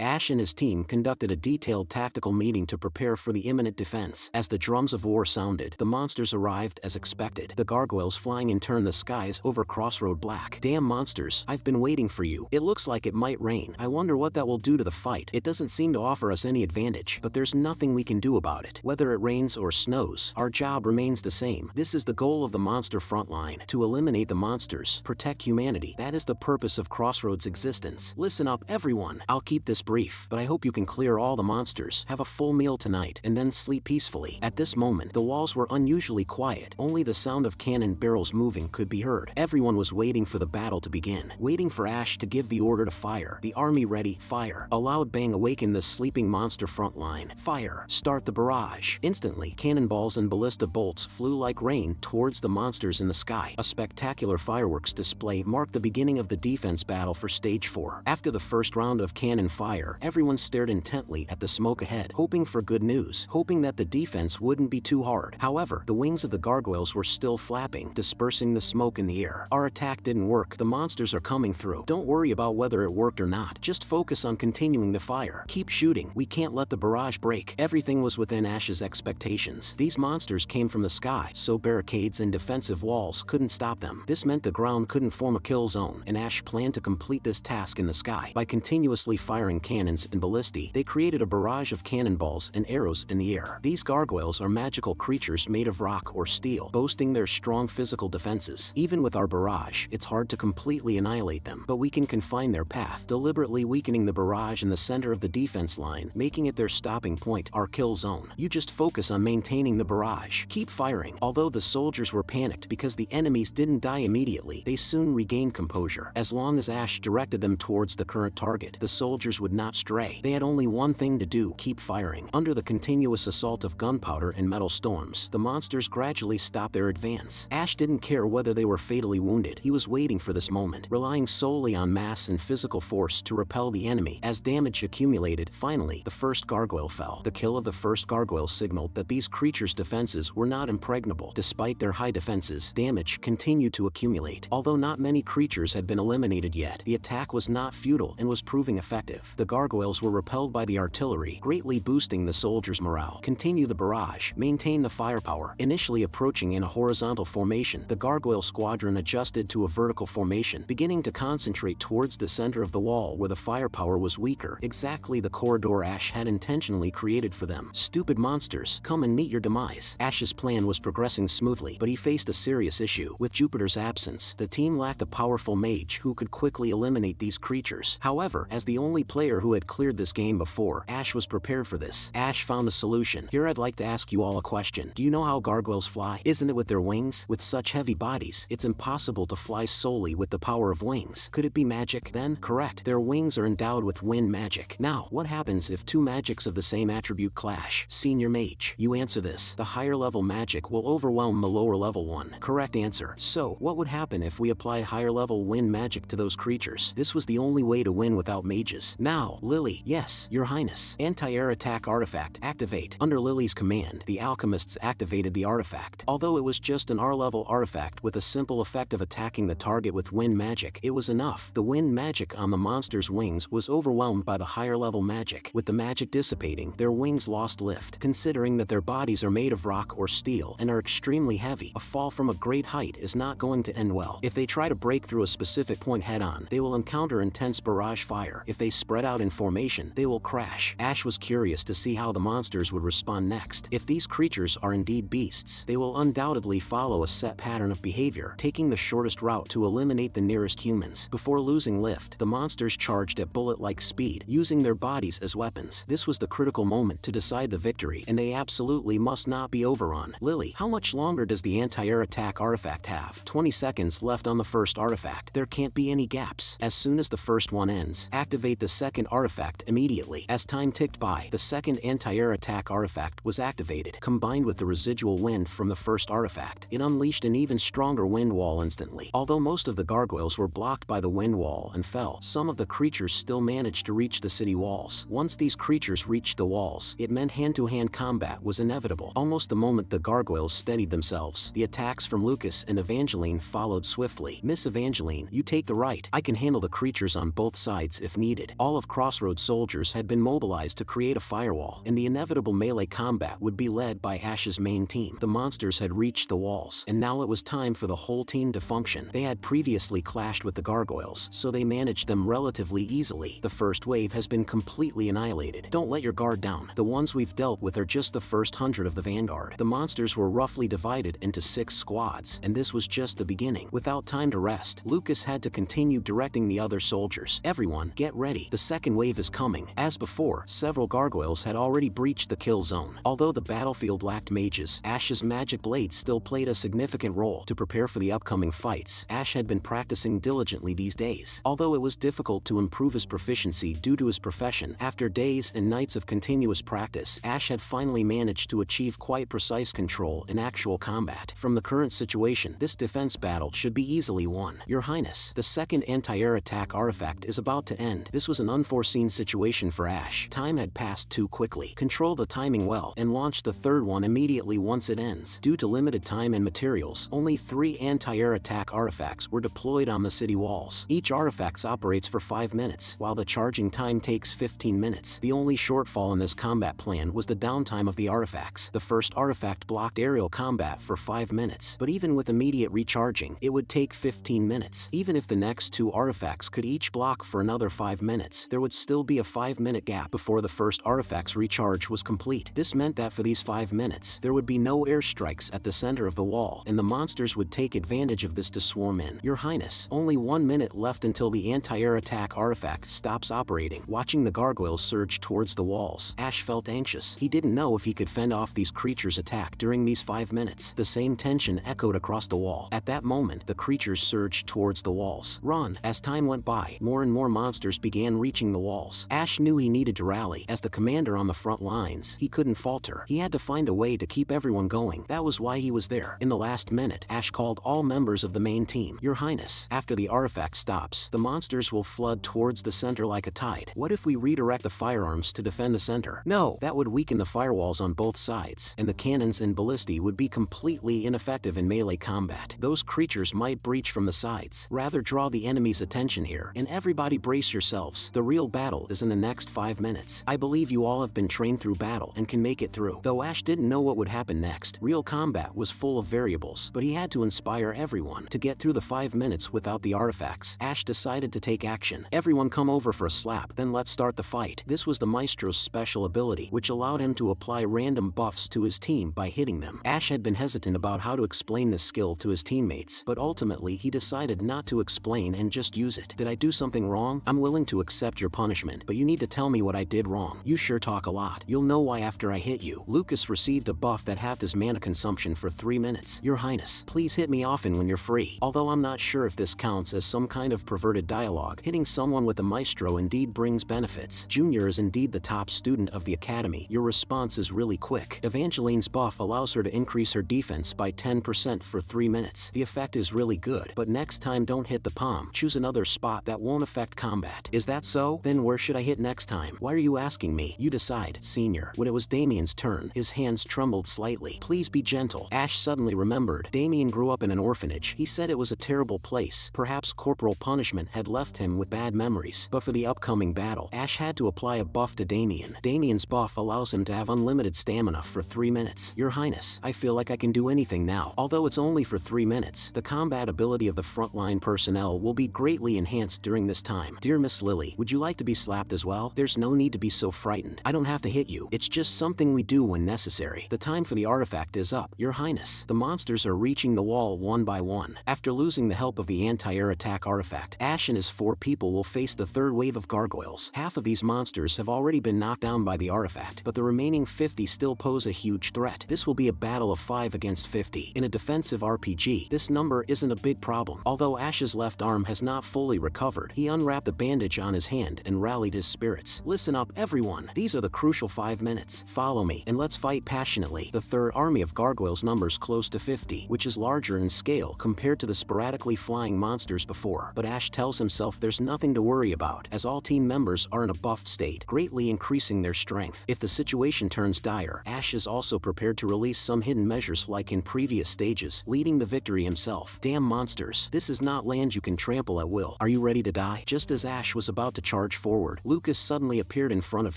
Ash and his team conducted a detailed tactical meeting to prepare for the imminent defense. As the drums of war sounded, the monsters arrived as expected. The gargoyles flying in turned the skies over Crossroad black. Damn monsters, I've been waiting for you. It looks like it might rain. I wonder what that will do to the fight. It doesn't seem to offer us any advantage, but there's nothing we can do about it. Whether it rains or snows, our job remains the same. This is the goal of the monster frontline: to eliminate the monsters, protect humanity. That is the purpose of Crossroads' existence. Listen up, everyone. I'll keep this brief, but I hope you can clear all the monsters, have a full meal tonight, and then sleep peacefully. At this moment, the walls were unusually quiet. Only the sound of cannon barrels moving could be heard. Everyone was waiting for the battle to begin, waiting for Ash to give the order to fire. The army ready, fire. A loud bang awakened the sleeping monster front line. Fire. Start the barrage. Instantly, cannonballs and ballista bolts flew like rain towards the monsters in the sky. A spectacular fireworks display marked the beginning of the defense battle for Stage 4. After the first round of cannon fire, everyone stared intently at the smoke ahead, hoping for good news, hoping that the defense wouldn't be too hard. However, the wings of the gargoyles were still flapping, dispersing the smoke in the air. Our attack didn't work. The monsters are coming through. Don't worry about whether it worked or not. Just focus on continuing the fire. Keep shooting. We can't let the barrage break. Everything was within Ash's expectations. These monsters came from the sky, so barricades and defensive walls couldn't stop them. This meant the ground couldn't form a kill zone, and Ash planned to complete this task in the sky. By continuously firing cannons and ballistae, they created a barrage of cannonballs and arrows in the air. These gargoyles are magical creatures made of rock or steel, boasting their strong physical defenses. Even with our barrage, it's hard to completely annihilate them, but we can confine their path, deliberately weakening the barrage in the center of the defense line, making it their stopping point, our kill zone. You just focus on maintaining the barrage. Keep firing. Although the soldiers were panicked because the enemies didn't die immediately, they soon regained composure. As long as Ash directed them towards the current target, the soldiers would not stray. They had only one thing to do: keep firing. Under the continuous assault of gunpowder and metal storms, the monsters gradually stopped their advance. Ash didn't care whether they were fatally wounded. He was waiting for this moment, relying solely on mass and physical force to repel the enemy. As damage accumulated, finally, the first gargoyle fell. The kill of the first gargoyle signaled that these creatures' defenses were not impregnable. Despite their high defenses, damage continued to accumulate. Although not many creatures had been eliminated yet, the attack was not futile and was proving effective. The gargoyles were repelled by the artillery, greatly boosting the soldiers' morale. Continue the barrage. Maintain the firepower. Initially approaching in a horizontal formation, the gargoyle squadron adjusted to a vertical formation, beginning to concentrate towards the center of the wall where the firepower was weaker, exactly the corridor Ash had intentionally created for them. Stupid monsters, come and meet your demise. Ash's plan was progressing smoothly, but he faced a serious issue. With Jupiter's absence, the team lacked a powerful mage who could quickly eliminate these creatures. However, as the only player who had cleared this game before, Ash was prepared for this. Ash found a solution. Here I'd like to ask you all a question. Do you know how gargoyles fly? Isn't it with their wings? With such heavy bodies, it's impossible to fly solely with the power of wings. Could it be magic then? Correct. Their wings are endowed with wind magic. Now, what happens if two magics of the same attribute clash? Senior mage, you answer this. The higher level magic will overwhelm the lower level one. Correct answer. So, what would happen if we applied higher level wind magic to those creatures? This was the only way to win without mages. Now, Lily. Yes, your highness. Anti-air attack artifact. Activate. Under Lily's command, the alchemists activated the artifact. Although it was just an R-level artifact with a simple effect of attacking the target with wind magic, it was enough. The wind magic on the monster's wings was overwhelmed by the higher level magic. With the magic dissipating, their wings lost lift. Considering that their bodies are made of rock or steel and are extremely heavy, a fall from a great height is not going to end well. If they try to break through a specific point head-on, they will encounter intense barrage fire. If they spread out in formation, they will crash. Ash was curious to see how the monsters would respond next. If these creatures are indeed beasts, they will undoubtedly follow a set pattern of behavior, taking the shortest route to eliminate the nearest humans. Before losing lift, the monsters charged at bullet-like speed, using their bodies as weapons. This was the critical moment to decide the victory, and they absolutely must not be overrun. Lily, how much longer does the anti-air attack artifact have? 20 seconds left on the first artifact. There can't be any gaps. As soon as the first one ends, activate the second artifact immediately. As time ticked by, the second anti-air attack artifact was activated. Combined with the residual wind from the first artifact, it unleashed an even stronger wind wall instantly. Although most of the gargoyles were blocked by the wind wall and fell, some of the creatures still managed to reach the city walls. Once these creatures reached the walls, it meant hand-to-hand combat was inevitable. Almost the moment the gargoyles steadied themselves, the attacks from Lucas and Evangeline followed swiftly. Miss Evangeline, you take the right. I can handle the creatures on both sides if needed. All of of Crossroads soldiers had been mobilized to create a firewall, and the inevitable melee combat would be led by Ash's main team. The monsters had reached the walls, and now it was time for the whole team to function. They had previously clashed with the gargoyles, so they managed them relatively easily. The first wave has been completely annihilated. Don't let your guard down. The ones we've dealt with are just the first 100 of the vanguard. The monsters were roughly divided into 6 squads, and this was just the beginning. Without time to rest, Lucas had to continue directing the other soldiers. Everyone, get ready. The second wave is coming. As before, several gargoyles had already breached the kill zone. Although the battlefield lacked mages, Ash's magic blade still played a significant role. To prepare for the upcoming fights, Ash had been practicing diligently these days. Although it was difficult to improve his proficiency due to his profession, after days and nights of continuous practice, Ash had finally managed to achieve quite precise control in actual combat. From the current situation, this defense battle should be easily won. Your Highness, the second anti-air attack artifact is about to end. This was an unforeseen situation for Ash. Time had passed too quickly. Control the timing well, and launch the third one immediately once it ends. Due to limited time and materials, only 3 anti-air attack artifacts were deployed on the city walls. Each artifact operates for 5 minutes, while the charging time takes 15 minutes. The only shortfall in this combat plan was the downtime of the artifacts. The first artifact blocked aerial combat for 5 minutes, but even with immediate recharging, it would take 15 minutes. Even if the next 2 artifacts could each block for another 5 minutes, there would still be a 5-minute gap before the first artifact's recharge was complete. This meant that for these 5 minutes, there would be no airstrikes at the center of the wall, and the monsters would take advantage of this to swarm in. Your Highness, only 1 minute left until the anti-air attack artifact stops operating. Watching the gargoyles surge towards the walls, Ash felt anxious. He didn't know if he could fend off these creatures' attack during these 5 minutes. The same tension echoed across the wall. At that moment, the creatures surged towards the walls. Run! As time went by, more and more monsters began reaching the walls. Ash knew he needed to rally. As the commander on the front lines, he couldn't falter. He had to find a way to keep everyone going. That was why he was there. In the last minute, Ash called all members of the main team. Your Highness, after the artifact stops, the monsters will flood towards the center like a tide. What if we redirect the firearms to defend the center? No, that would weaken the firewalls on both sides, and the cannons and ballistae would be completely ineffective in melee combat. Those creatures might breach from the sides. Rather draw the enemy's attention here, and everybody brace yourselves. The real battle is in the next 5 minutes. I believe you all have been trained through battle and can make it through. Though Ash didn't know what would happen next, real combat was full of variables, but he had to inspire everyone. To get through the 5 minutes without the artifacts, Ash decided to take action. Everyone come over for a slap, then let's start the fight. This was the Maestro's special ability, which allowed him to apply random buffs to his team by hitting them. Ash had been hesitant about how to explain this skill to his teammates, but ultimately he decided not to explain and just use it. Did I do something wrong? I'm willing to accept your punishment, but you need to tell me what I did wrong. You sure talk a lot. You'll know why after I hit you. Lucas received a buff that halved his mana consumption for 3 minutes. Your Highness, please hit me often when you're free. Although I'm not sure if this counts as some kind of perverted dialogue, hitting someone with a Maestro indeed brings benefits. Junior is indeed the top student of the academy. Your response is really quick. Evangeline's buff allows her to increase her defense by 10% for 3 minutes. The effect is really good, but next time don't hit the palm. Choose another spot that won't affect combat. Is that so? Then where should I hit next time? Why are you asking me? You decide, senior. When it was Damien's turn, his hands trembled slightly. Please be gentle. Ash suddenly remembered. Damien grew up in an orphanage. He said it was a terrible place. Perhaps corporal punishment had left him with bad memories. But for the upcoming battle, Ash had to apply a buff to Damien. Damien's buff allows him to have unlimited stamina for 3 minutes. Your Highness, I feel like I can do anything now. Although it's only for 3 minutes, the combat ability of the frontline personnel will be greatly enhanced during this time. Dear Miss Lily, would you like to be slapped as well? There's no need to be so frightened. I don't have to hit you. It's just something we do when necessary. The time for the artifact is up. Your Highness, the monsters are reaching the wall one by one. After losing the help of the anti-air attack artifact, Ash and his 4 people will face the third wave of gargoyles. Half of these monsters have already been knocked down by the artifact, but the remaining 50 still pose a huge threat. This will be a battle of 5 against 50. In a defensive RPG, this number isn't a big problem. Although Ash's left arm has not fully recovered, he unwrapped the bandage on his hand and rallied his spirits. Listen up, everyone. These are the crucial 5 minutes. Follow me, and let's fight passionately. The third army of gargoyles numbers close to 50, which is larger in scale compared to the sporadically flying monsters before. But Ash tells himself there's nothing to worry about, as all team members are in a buffed state, greatly increasing their strength. If the situation turns dire, Ash is also prepared to release some hidden measures like in previous stages, leading the victory himself. Damn monsters, this is not land you can trample at will. Are you ready to die? Just as Ash was about to charge charge forward, Lucas suddenly appeared in front of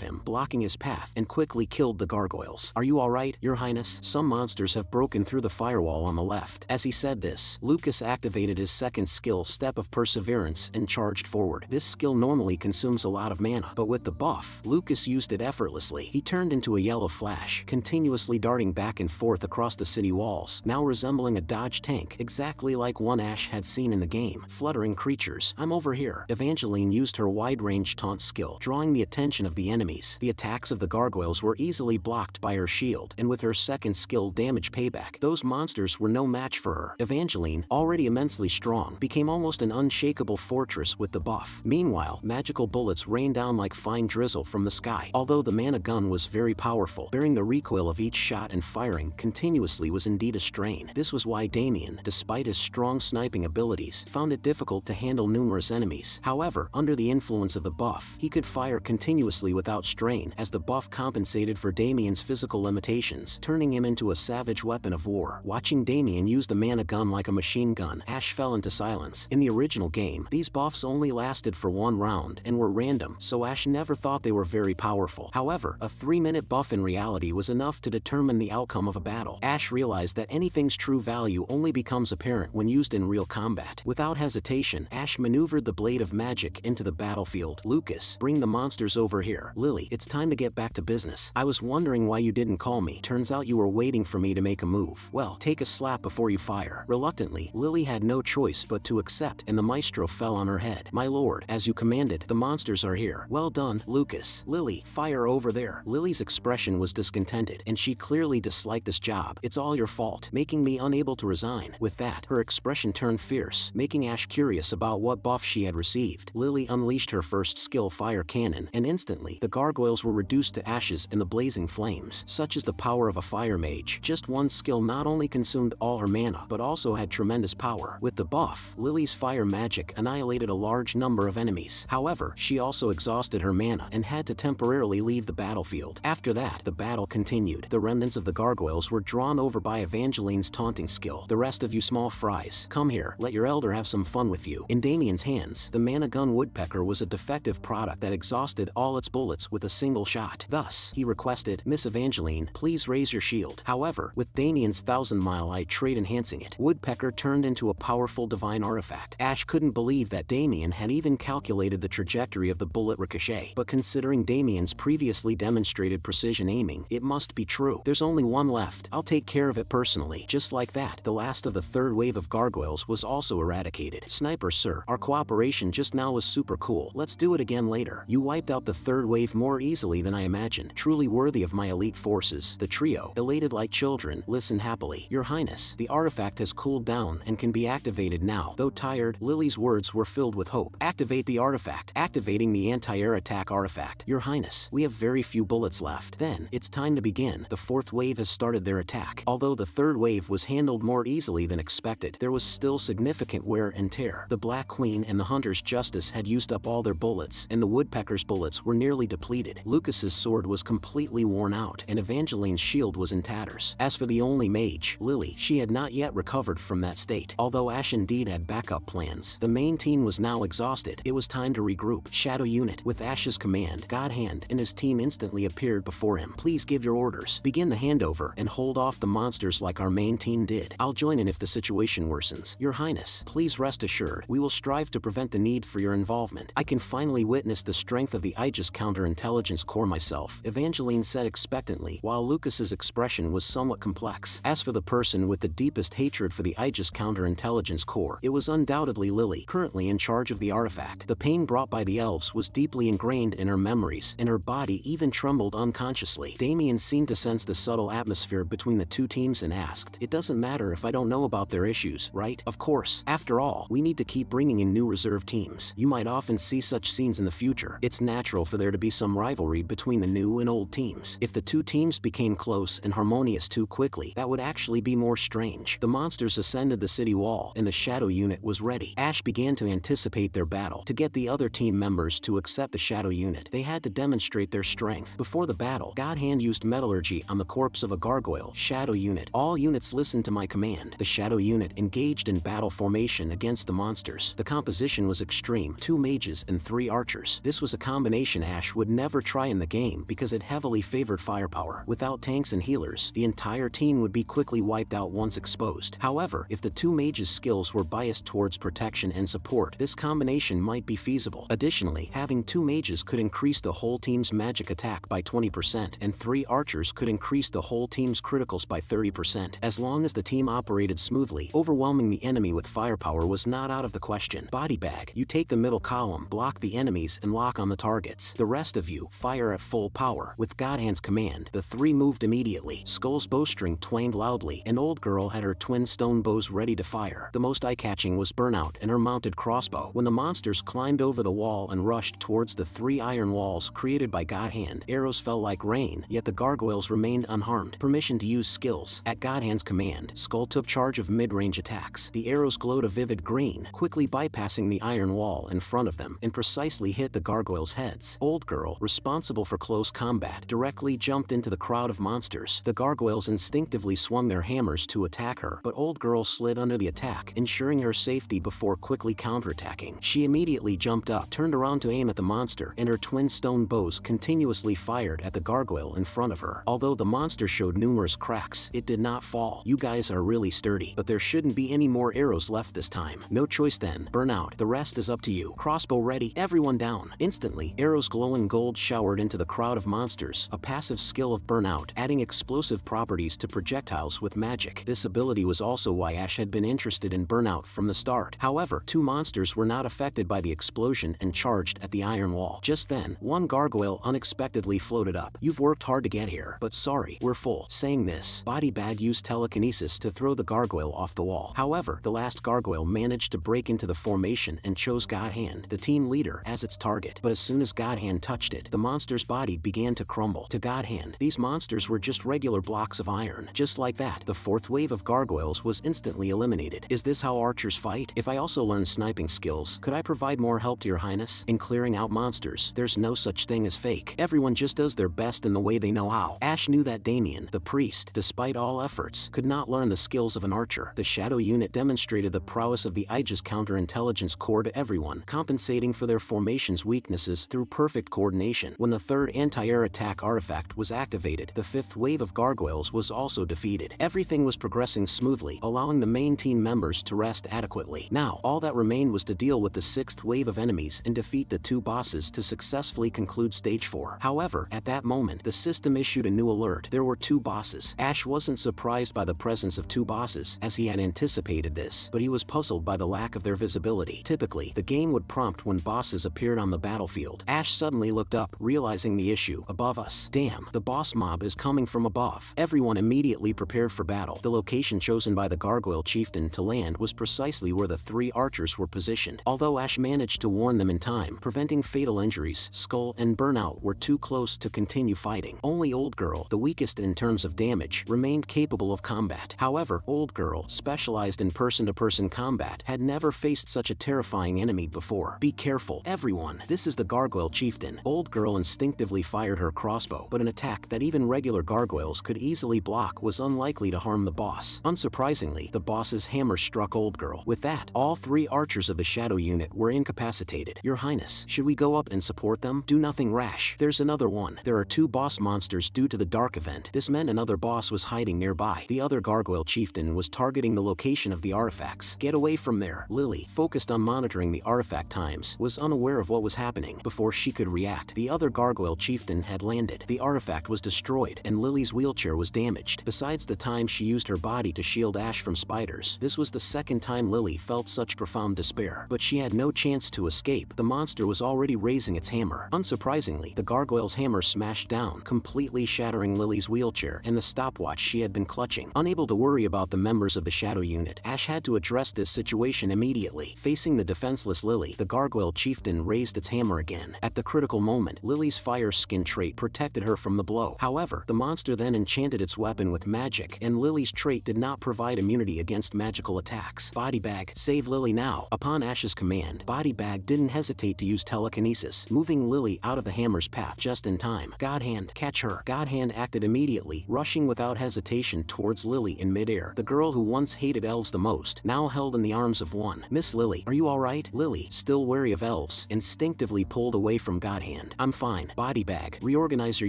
him, blocking his path, and quickly killed the gargoyles. "Are you alright, Your Highness? Some monsters have broken through the firewall on the left." As he said this, Lucas activated his second skill, Step of Perseverance, and charged forward. This skill normally consumes a lot of mana, but with the buff, Lucas used it effortlessly. He turned into a yellow flash, continuously darting back and forth across the city walls, now resembling a dodge tank, exactly like one Ash had seen in the game. Fluttering creatures, "I'm over here." Evangeline used her wide-range taunt skill, drawing the attention of the enemies. The attacks of the gargoyles were easily blocked by her shield, and with her second skill, Damage Payback, those monsters were no match for her. Evangeline, already immensely strong, became almost an unshakable fortress with the buff. Meanwhile, magical bullets rained down like fine drizzle from the sky. Although the mana gun was very powerful, bearing the recoil of each shot and firing continuously was indeed a strain. This was why Damien, despite his strong sniping abilities, found it difficult to handle numerous enemies. However, under the influence of the buff, he could fire continuously without strain, as the buff compensated for Damien's physical limitations, turning him into a savage weapon of war. Watching Damien use the mana gun like a machine gun, Ash fell into silence. In the original game, these buffs only lasted for one round and were random, so Ash never thought they were very powerful. However, a 3-minute buff in reality was enough to determine the outcome of a battle. Ash realized that anything's true value only becomes apparent when used in real combat. Without hesitation, Ash maneuvered the blade of magic into the battlefield. "Lucas, bring the monsters over here." "Lily, it's time to get back to business. I was wondering why you didn't call me. Turns out you were waiting for me to make a move. Well, take a slap before you fire." Reluctantly, Lily had no choice but to accept, and the maestro fell on her head. "My lord, as you commanded, the monsters are here." "Well done, Lucas." "Lily, fire over there." Lily's expression was discontented, and she clearly disliked this job. "It's all your fault, making me unable to resign." With that, her expression turned fierce, making Ash curious about what buff she had received. Lily unleashed her first skill, Fire Cannon, and instantly, the gargoyles were reduced to ashes in the blazing flames. Such is the power of a fire mage. Just one skill not only consumed all her mana, but also had tremendous power. With the buff, Lily's fire magic annihilated a large number of enemies. However, she also exhausted her mana and had to temporarily leave the battlefield. After that, the battle continued. The remnants of the gargoyles were drawn over by Evangeline's taunting skill. "The rest of you small fries, come here, let your elder have some fun with you." In Damien's hands, the mana gun woodpecker was a defective product that exhausted all its bullets with a single shot. Thus, he requested, "Miss Evangeline, please raise your shield." However, with Damien's 1000-mile eye trait enhancing it, Woodpecker turned into a powerful divine artifact. Ash couldn't believe that Damien had even calculated the trajectory of the bullet ricochet, but considering Damien's previously demonstrated precision aiming, it must be true. "There's only one left. I'll take care of it personally." Just like that, the last of the third wave of gargoyles was also eradicated. "Sniper sir, our cooperation just now was super cool. Let's do it again later. You wiped out the third wave more easily than I imagined. Truly worthy of my elite forces." The trio, elated like children, listened happily. "Your Highness, the artifact has cooled down and can be activated now." Though tired, Lily's words were filled with hope. "Activate the artifact." Activating the anti-air attack artifact. "Your Highness, we have very few bullets left." "Then, it's time to begin." The fourth wave has started their attack. Although the third wave was handled more easily than expected, there was still significant wear and tear. The Black Queen and the Hunter's Justice had used up all their bullets, and the Woodpecker's bullets were nearly depleted. Lucas's sword was completely worn out, and Evangeline's shield was in tatters. As for the only mage, Lily, she had not yet recovered from that state. Although Ash indeed had backup plans, the main team was now exhausted. It was time to regroup. Shadow Unit, with Ash's command, God Hand and his team instantly appeared before him. "Please give your orders. Begin the handover and hold off the monsters like our main team did. I'll join in if the situation worsens." "Your Highness, please rest assured, we will strive to prevent the need for your involvement. I can finally witness the strength of the Aegis counterintelligence core myself," Evangeline said expectantly, while Lucas's expression was somewhat complex. As for the person with the deepest hatred for the Aegis counterintelligence core, it was undoubtedly Lily, currently in charge of the artifact. The pain brought by the elves was deeply ingrained in her memories, and her body even trembled unconsciously. Damien seemed to sense the subtle atmosphere between the two teams and asked, "It doesn't matter if I don't know about their issues, right?" "Of course. After all, we need to keep bringing in new reserve teams. You might often see such scenes in the future. It's natural for there to be some rivalry between the new and old teams. If the two teams became close and harmonious too quickly, that would actually be more strange." The monsters ascended the city wall, and the Shadow Unit was ready. Ash began to anticipate their battle. To get the other team members to accept the Shadow Unit, they had to demonstrate their strength. Before the battle, God Hand used metallurgy on the corpse of a gargoyle. "Shadow Unit, all units listen to my command." The Shadow Unit engaged in battle formation against the monsters. The composition was extreme: 2 mages and 3 archers. This was a combination Ash would never try in the game because it heavily favored firepower. Without tanks and healers, the entire team would be quickly wiped out once exposed. However, if the 2 mages' skills were biased towards protection and support, this combination might be feasible. Additionally, having 2 mages could increase the whole team's magic attack by 20%, and 3 archers could increase the whole team's criticals by 30%. As long as the team operated smoothly, overwhelming the enemy with firepower was not out of the question. Body bag. You take the middle column, block the enemies, and lock on the targets. The rest of you fire at full power. With Godhand's command, the 3 moved immediately. Skull's bowstring twanged loudly, and Old Girl had her twin stone bows ready to fire. The most eye-catching was Burnout and her mounted crossbow. When the monsters climbed over the wall and rushed towards the 3 iron walls created by Godhand, arrows fell like rain, yet the gargoyles remained unharmed. Permission to use skills. At Godhand's command, Skull took charge of mid-range attacks. The arrows glowed a vivid green, quickly bypassing the iron wall in front of them, and precisely hit the gargoyles' heads. Old Girl, responsible for close combat, directly jumped into the crowd of monsters. The gargoyles instinctively swung their hammers to attack her, but Old Girl slid under the attack, ensuring her safety before quickly counterattacking. She immediately jumped up, turned around to aim at the monster, and her twin stone bows continuously fired at the gargoyle in front of her. Although the monster showed numerous cracks, it did not fall. You guys are really sturdy, but there shouldn't be any more arrows left this time. No choice then. Burnout. The rest is up to you. Crossbow ready. Everyone down. Instantly, arrows glowing gold showered into the crowd of monsters, a passive skill of Burnout, adding explosive properties to projectiles with magic. This ability was also why Ash had been interested in Burnout from the start. However, 2 monsters were not affected by the explosion and charged at the iron wall. Just then, one gargoyle unexpectedly floated up. You've worked hard to get here, but sorry, we're full. Saying this, Body Bag used telekinesis to throw the gargoyle off the wall. However, the last gargoyle managed to break into the formation and chose Godhand, the team leader, as its target. But as soon as Godhand touched it, the monster's body began to crumble. To Godhand, these monsters were just regular blocks of iron. Just like that, the 4th wave of gargoyles was instantly eliminated. Is this how archers fight? If I also learn sniping skills, could I provide more help to your highness? In clearing out monsters, there's no such thing as fake. Everyone just does their best in the way they know how. Ash knew that Damien, the priest, despite all efforts, could not learn the skills of an archer. The shadow unit demonstrated the prowess of the Aegis counterintelligence core to everyone, compensating for their formation's weaknesses through perfect coordination. When the 3rd anti-air attack artifact was activated, the 5th wave of gargoyles was also defeated. Everything was progressing smoothly, allowing the main team members to rest adequately. Now, all that remained was to deal with the 6th wave of enemies and defeat the 2 bosses to successfully conclude Stage 4. However, at that moment, the system issued a new alert. There were 2 bosses. Ash wasn't surprised by the presence of 2 bosses, as he had anticipated this, but he was puzzled by the lack of their visibility. Typically, the game would prompt when bosses appeared on the battlefield. Ash suddenly looked up, realizing the issue. Above us. Damn, the boss mob is coming from above. Everyone immediately prepared for battle. The location chosen by the gargoyle chieftain to land was precisely where the 3 archers were positioned. Although Ash managed to warn them in time, preventing fatal injuries, Skull and Burnout were too close to continue fighting. Only Old Girl, the weakest in terms of damage, remained capable of combat. However, Old Girl, specialized in person-to-person combat, had never faced such a terrifying enemy before. Be careful, everyone. This is the gargoyle chieftain. Old Girl instinctively fired her crossbow, but an attack that even regular gargoyles could easily block was unlikely to harm the boss. Unsurprisingly, the boss's hammer struck Old Girl. With that, all 3 archers of the shadow unit were incapacitated. Your Highness, should we go up and support them? Do nothing rash. There's another one. There are 2 boss monsters due to the dark event. This meant another boss was hiding nearby. The other gargoyle chieftain was targeting the location of the artifacts. Get away from there. Lily, focused on monitoring the artifact times, was unaware of what was happening. Before she could react, the other gargoyle chieftain had landed. The artifact was destroyed, and Lily's wheelchair was damaged. Besides the time she used her body to shield Ash from spiders, this was the 2nd time Lily felt such profound despair. But she had no chance to escape. The monster was already raising its hammer. Unsurprisingly, the gargoyle's hammer smashed down, completely shattering Lily's wheelchair and the stopwatch she had been clutching. Unable to worry about the members of the shadow unit, Ash had to address this situation immediately. Facing the defenseless Lily, the gargoyle chieftain raised its hammer again. At the critical moment, Lily's fire skin trait protected her from the blow. However, the monster then enchanted its weapon with magic, and Lily's trait did not provide immunity against magical attacks. Body Bag, save Lily now. Upon Ash's command, Body Bag didn't hesitate to use telekinesis, moving Lily out of the hammer's path just in time. Godhand, catch her. Godhand acted immediately, rushing without hesitation towards Lily in midair. The girl who once hated elves the most, now held in the arms of one. Miss Lily, are you alright? Lily, still wary of elves, themselves instinctively pulled away from Godhand. I'm fine. Body bag, reorganize your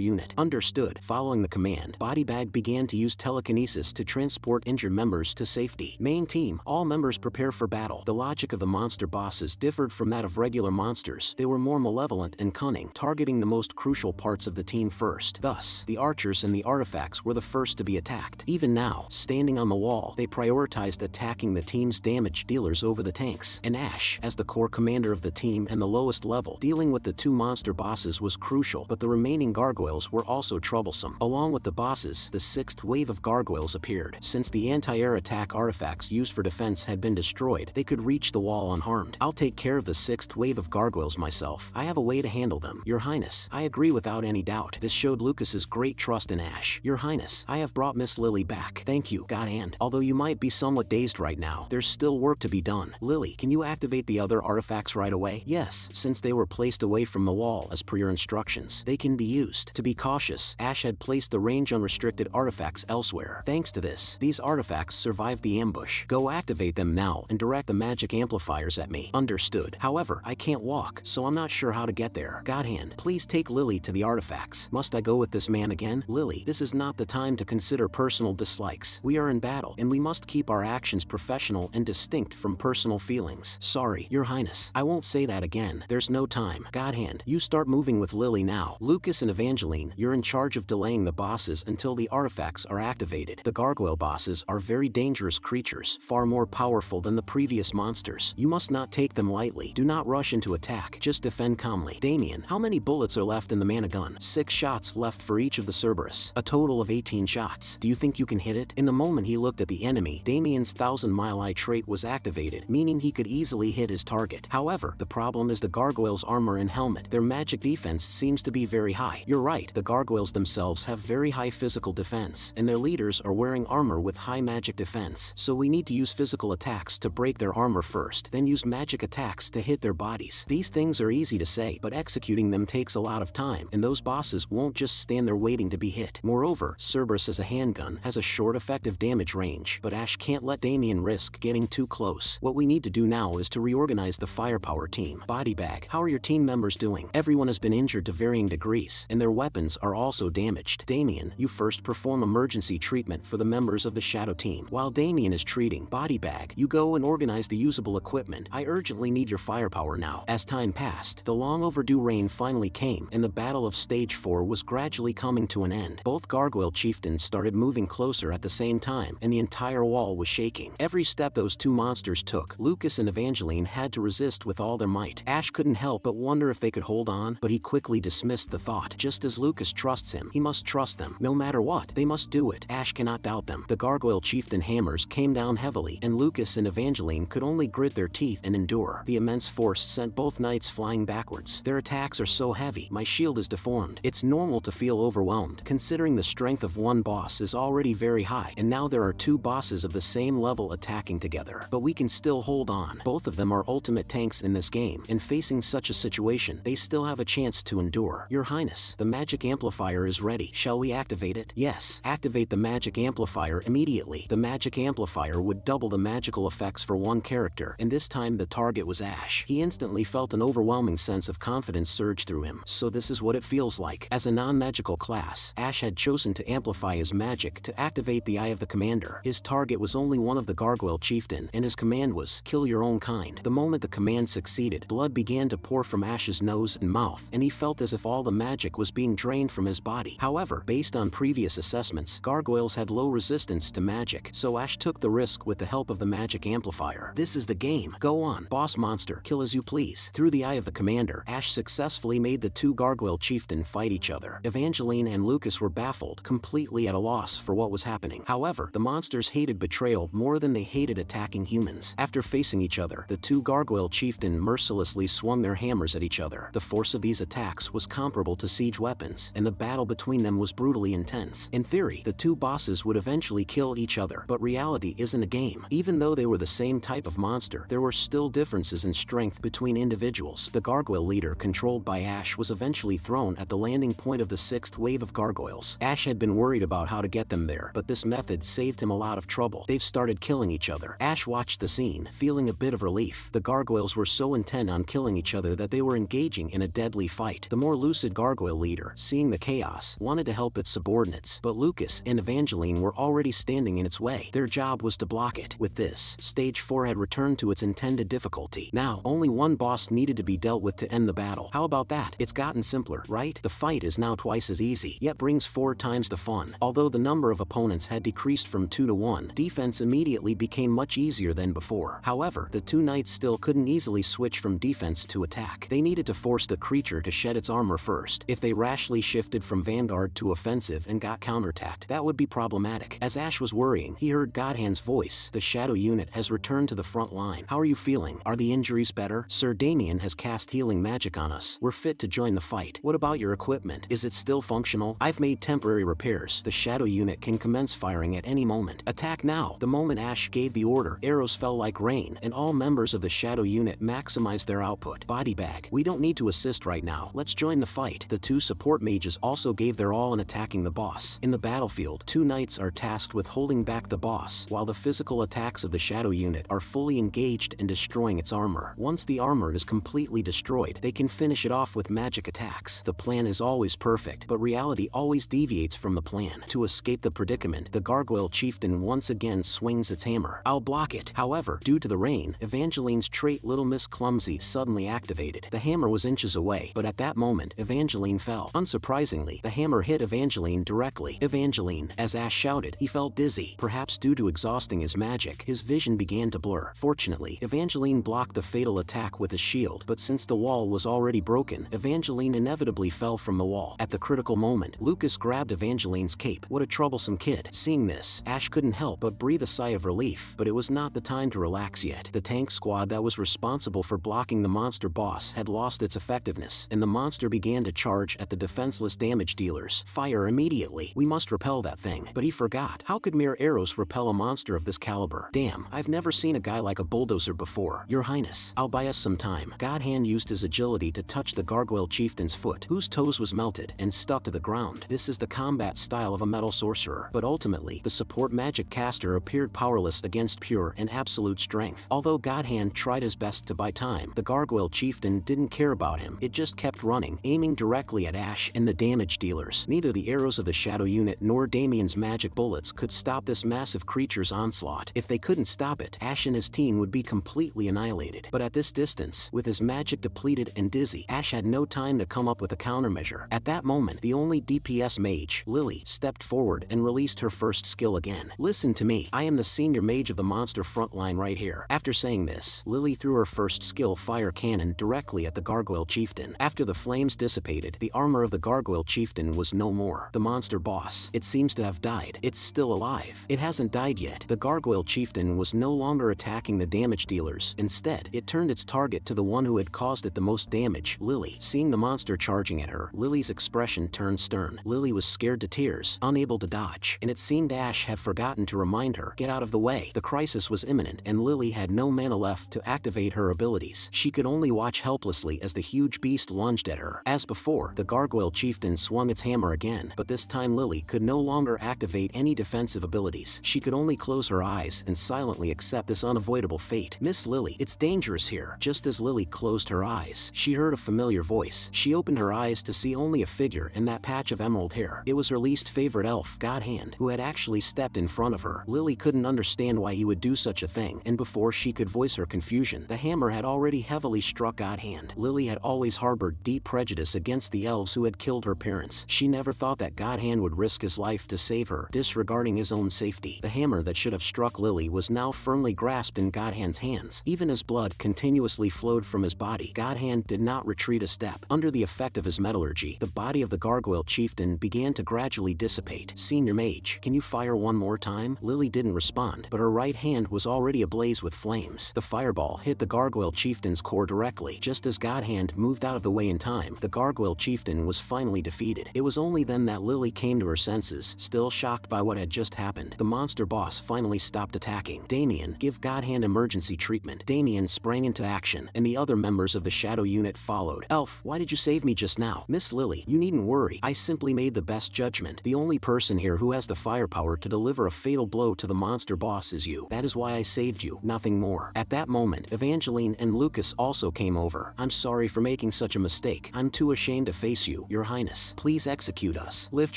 unit. Understood. Following the command, Body bag began to use telekinesis to transport injured members to safety. Main team, all members prepare for battle. The logic of the monster bosses differed from that of regular monsters. They were more malevolent and cunning, targeting the most crucial parts of the team first. Thus, the archers and the artifacts were the first to be attacked. Even now, standing on the wall, they prioritized attacking the team's damage dealers over the tanks. And Ash, as the core commander of the team and the lowest level, dealing with the two monster bosses was crucial, but the remaining gargoyles were also troublesome. Along with the bosses, the sixth wave of gargoyles appeared. Since the anti-air attack artifacts used for defense had been destroyed, they could reach the wall unharmed. I'll take care of the sixth wave of gargoyles myself. I have a way to handle them. Your Highness, I agree without any doubt. This showed Lucas's great trust in Ash. Your Highness, I have brought Miss Lily back. Thank you, Godhand. Although you might be somewhat dazed right now, there's still work to be done. Lily, can you activate the other artifacts right away? Yes, since they were placed away from the wall as per your instructions, they can be used. To be cautious, Ash had placed the range unrestricted artifacts elsewhere. Thanks to this, these artifacts survived the ambush. Go activate them now and direct the magic amplifiers at me. Understood. However, I can't walk, so I'm not sure how to get there. Godhand, please take Lily to the artifacts. Must I go with this man again? Lily, this is not the time to consider personal dislikes. We are in battle, and we must keep our actions professional and distinct from personal feelings. Sorry, Your Highness. I won't say that again. There's no time. Godhand, you start moving with Lily now. Lucas and Evangeline, you're in charge of delaying the bosses until the artifacts are activated. The gargoyle bosses are very dangerous creatures, far more powerful than the previous monsters. You must not take them lightly. Do not rush into attack. Just defend calmly. Damien, how many bullets are left in the mana gun? 6 shots left for each of the Cerberus. A total of 18 shots. Do you think you can hit it? In the moment he looked at the enemy, Damien's 1000-mile eye trait was activated, meaning he could easily hit his target. However, the problem is the gargoyles' armor and helmet. Their magic defense seems to be very high. You're right, the gargoyles themselves have very high physical defense, and their leaders are wearing armor with high magic defense. So we need to use physical attacks to break their armor first, then use magic attacks to hit their bodies. These things are easy to say, but executing them takes a lot of time, and those bosses won't just stand there waiting to be hit. Moreover, Cerberus as a handgun has a short effective damage range, but Ash can't let Damien risk getting too close. What we need to do now is to reorganize the firepower team. Body bag, how are your team members doing? Everyone has been injured to varying degrees, and their weapons are also damaged. Damien, you first perform emergency treatment for the members of the shadow team. While Damien is treating Body bag, you go and organize the usable equipment. I urgently need your firepower now. As time passed, the long overdue rain finally came, and the battle of stage 4 was gradually coming to an end. Both gargoyle chieftains started moving closer at the same time, and the entire wall was shaking. Every step those two monsters took, Lucas and Evangeline had to resist with all their might. Ash couldn't help but wonder if they could hold on, but he quickly dismissed the thought. Just as Lucas trusts him, he must trust them. No matter what, they must do it. Ash cannot doubt them. The gargoyle chieftain hammers came down heavily, and Lucas and Evangeline could only grit their teeth and endure. The immense force sent both knights flying backwards. Their attacks are so heavy, my shield is deformed. It's normal to feel overwhelmed, considering the strength of one boss is already very high, and now there are two bosses of the same level attacking together. But we can still hold on. Both of them are ultimate tanks in this game, and facing such a situation, they still have a chance to endure. Your Highness, the magic amplifier is ready. Shall we activate it? Yes, activate the magic amplifier immediately. The magic amplifier would double the magical effects for one character, and this time the target was Ash. He instantly felt an overwhelming sense of confidence surge through him. So this is what it feels like. As a non-magical class, Ash had chosen to amplify his magic to activate the Eye of the Commander. His target was only one of the gargoyle chieftain, and his command was, kill your own kind. The moment the command succeeded, blood began to pour from Ash's nose and mouth, and he felt as if all the magic was being drained from his body. However, based on previous assessments, gargoyles had low resistance to magic, so Ash took the risk with the help of the magic amplifier. This is the game. Go on, boss monster, kill as you please. Through the Eye of the Commander, Ash successfully made the two gargoyle chieftain fight each other. Evangeline and Lucas were baffled, completely at a loss for what was happening. However, the monsters hated betrayal more than they hated attacking humans. After facing each other, the two gargoyle chieftain mercilessly swung their hammers at each other. The force of these attacks was comparable to siege weapons, and the battle between them was brutally intense. In theory, the two bosses would eventually kill each other, but reality isn't a game. Even though they were the same type of monster, there were still differences in strength between individuals. The gargoyle leader controlled by Ash was eventually thrown at the landing point of the sixth wave of gargoyles. Ash had been worried about how to get them there, but this method saved him a lot of trouble. They've started killing each other. Ash watched the scene, feeling a bit of relief. The gargoyles were so intense intent on killing each other that they were engaging in a deadly fight. The more lucid gargoyle leader, seeing the chaos, wanted to help its subordinates, but Lucas and Evangeline were already standing in its way. Their job was to block it. With this, Stage 4 had returned to its intended difficulty. Now, only one boss needed to be dealt with to end the battle. How about that? It's gotten simpler, right? The fight is now twice as easy, yet brings 4 times the fun. Although the number of opponents had decreased from 2 to 1, defense immediately became much easier than before. However, the 2 knights still couldn't easily switch from defense to attack. They needed to force the creature to shed its armor first. If they rashly shifted from vanguard to offensive and got counterattacked, that would be problematic. As Ash was worrying, he heard Godhand's voice. The shadow unit has returned to the front line. How are you feeling? Are the injuries better? Sir Damien has cast healing magic on us. We're fit to join the fight. What about your equipment? Is it still functional? I've made temporary repairs. The shadow unit can commence firing at any moment. Attack now. The moment Ash gave the order, arrows fell like rain, and all members of the shadow unit maximized their output. Body bag. We don't need to assist right now. Let's join the fight. The 2 support mages also gave their all in attacking the boss. In the battlefield, 2 knights are tasked with holding back the boss, while the physical attacks of the shadow unit are fully engaged in destroying its armor. Once the armor is completely destroyed, they can finish it off with magic attacks. The plan is always perfect, but reality always deviates from the plan. To escape the predicament, the gargoyle chieftain once again swings its hammer. I'll block it. However, due to the rain, Evangeline's trait Little Miss Clumsy suddenly activated. The hammer was inches away, but at that moment, Evangeline fell. Unsurprisingly, the hammer hit Evangeline directly. Evangeline, as Ash shouted, he felt dizzy. Perhaps due to exhausting his magic, his vision began to blur. Fortunately, Evangeline blocked the fatal attack with a shield, but since the wall was already broken, Evangeline inevitably fell from the wall. At the critical moment, Lucas grabbed Evangeline's cape. What a troublesome kid. Seeing this, Ash couldn't help but breathe a sigh of relief, but it was not the time to relax yet. The tank squad that was responsible for blocking the monster boss had lost its effectiveness, and the monster began to charge at the defenseless damage dealers. Fire immediately. We must repel that thing. But he forgot. How could mere arrows repel a monster of this caliber? Damn, I've never seen a guy like a bulldozer before. Your Highness, I'll buy us some time. Godhand used his agility to touch the gargoyle chieftain's foot, whose toes was melted and stuck to the ground. This is the combat style of a metal sorcerer. But ultimately, the support magic caster appeared powerless against pure and absolute strength. Although Godhand tried his best to buy time, the gargoyle chieftain didn't care about him. It just kept running, aiming directly at Ash and the damage dealers. Neither the arrows of the shadow unit nor Damien's magic bullets could stop this massive creature's onslaught. If they couldn't stop it, Ash and his team would be completely annihilated. But at this distance, with his magic depleted and dizzy, Ash had no time to come up with a countermeasure. At that moment, the only DPS mage, Lily, stepped forward and released her first skill again. Listen to me. I am the senior mage of the monster frontline right here. After saying this, Lily threw her first skill, Fire Cannon, directly at the gargoyle chieftain. After the flames dissipated, the armor of the gargoyle chieftain was no more. The monster boss, it seems to have died. It's still alive. It hasn't died yet. The gargoyle chieftain was no longer attacking the damage dealers. Instead, it turned its target to the one who had caused it the most damage, Lily. Seeing the monster charging at her, Lily's expression turned stern. Lily was scared to tears, unable to dodge, and it seemed Ash had forgotten to remind her, get out of the way. The crisis was imminent, and Lily had no mana left to activate her abilities. She could only watch helplessly as the huge beast lunged at her. As before, the gargoyle chieftain swung its hammer again, but this time Lily could no longer activate any defensive abilities. She could only close her eyes and silently accept this unavoidable fate. Miss Lily, it's dangerous here. Just as Lily closed her eyes, she heard a familiar voice. She opened her eyes to see only a figure in that patch of emerald hair. It was her least favorite elf, Godhand, who had actually stepped in front of her. Lily couldn't understand why he would do such a thing, and before she could voice her confusion, the hammer had already heavily struck Godhand. Lily had always harbored deep prejudice against the elves who had killed her parents. She never thought that Godhand would risk his life to save her, disregarding his own safety. The hammer that should have struck Lily was now firmly grasped in Godhand's hands. Even as blood continuously flowed from his body, Godhand did not retreat a step. Under the effect of his metallurgy, the body of the gargoyle chieftain began to gradually dissipate. Senior mage, can you fire one more time? Lily didn't respond, but her right hand was already ablaze with flames. The fireball hit the gargoyle chieftain's core directly. Just as Godhand moved out of the way in time, the gargoyle chieftain was finally defeated. It was only then that Lily came to her senses, still shocked by what had just happened. The monster boss finally stopped attacking. Damien, give Godhand emergency treatment. Damien sprang into action, and the other members of the shadow unit followed. Elf, why did you save me just now? Miss Lily, you needn't worry. I simply made the best judgment. The only person here who has the firepower to deliver a fatal blow to the monster boss is you. That is why I saved you, nothing more. At that moment, Evangeline and Lucas also came over. I'm sorry for making such a mistake. I'm too ashamed to face you, Your Highness. Please execute us. Lift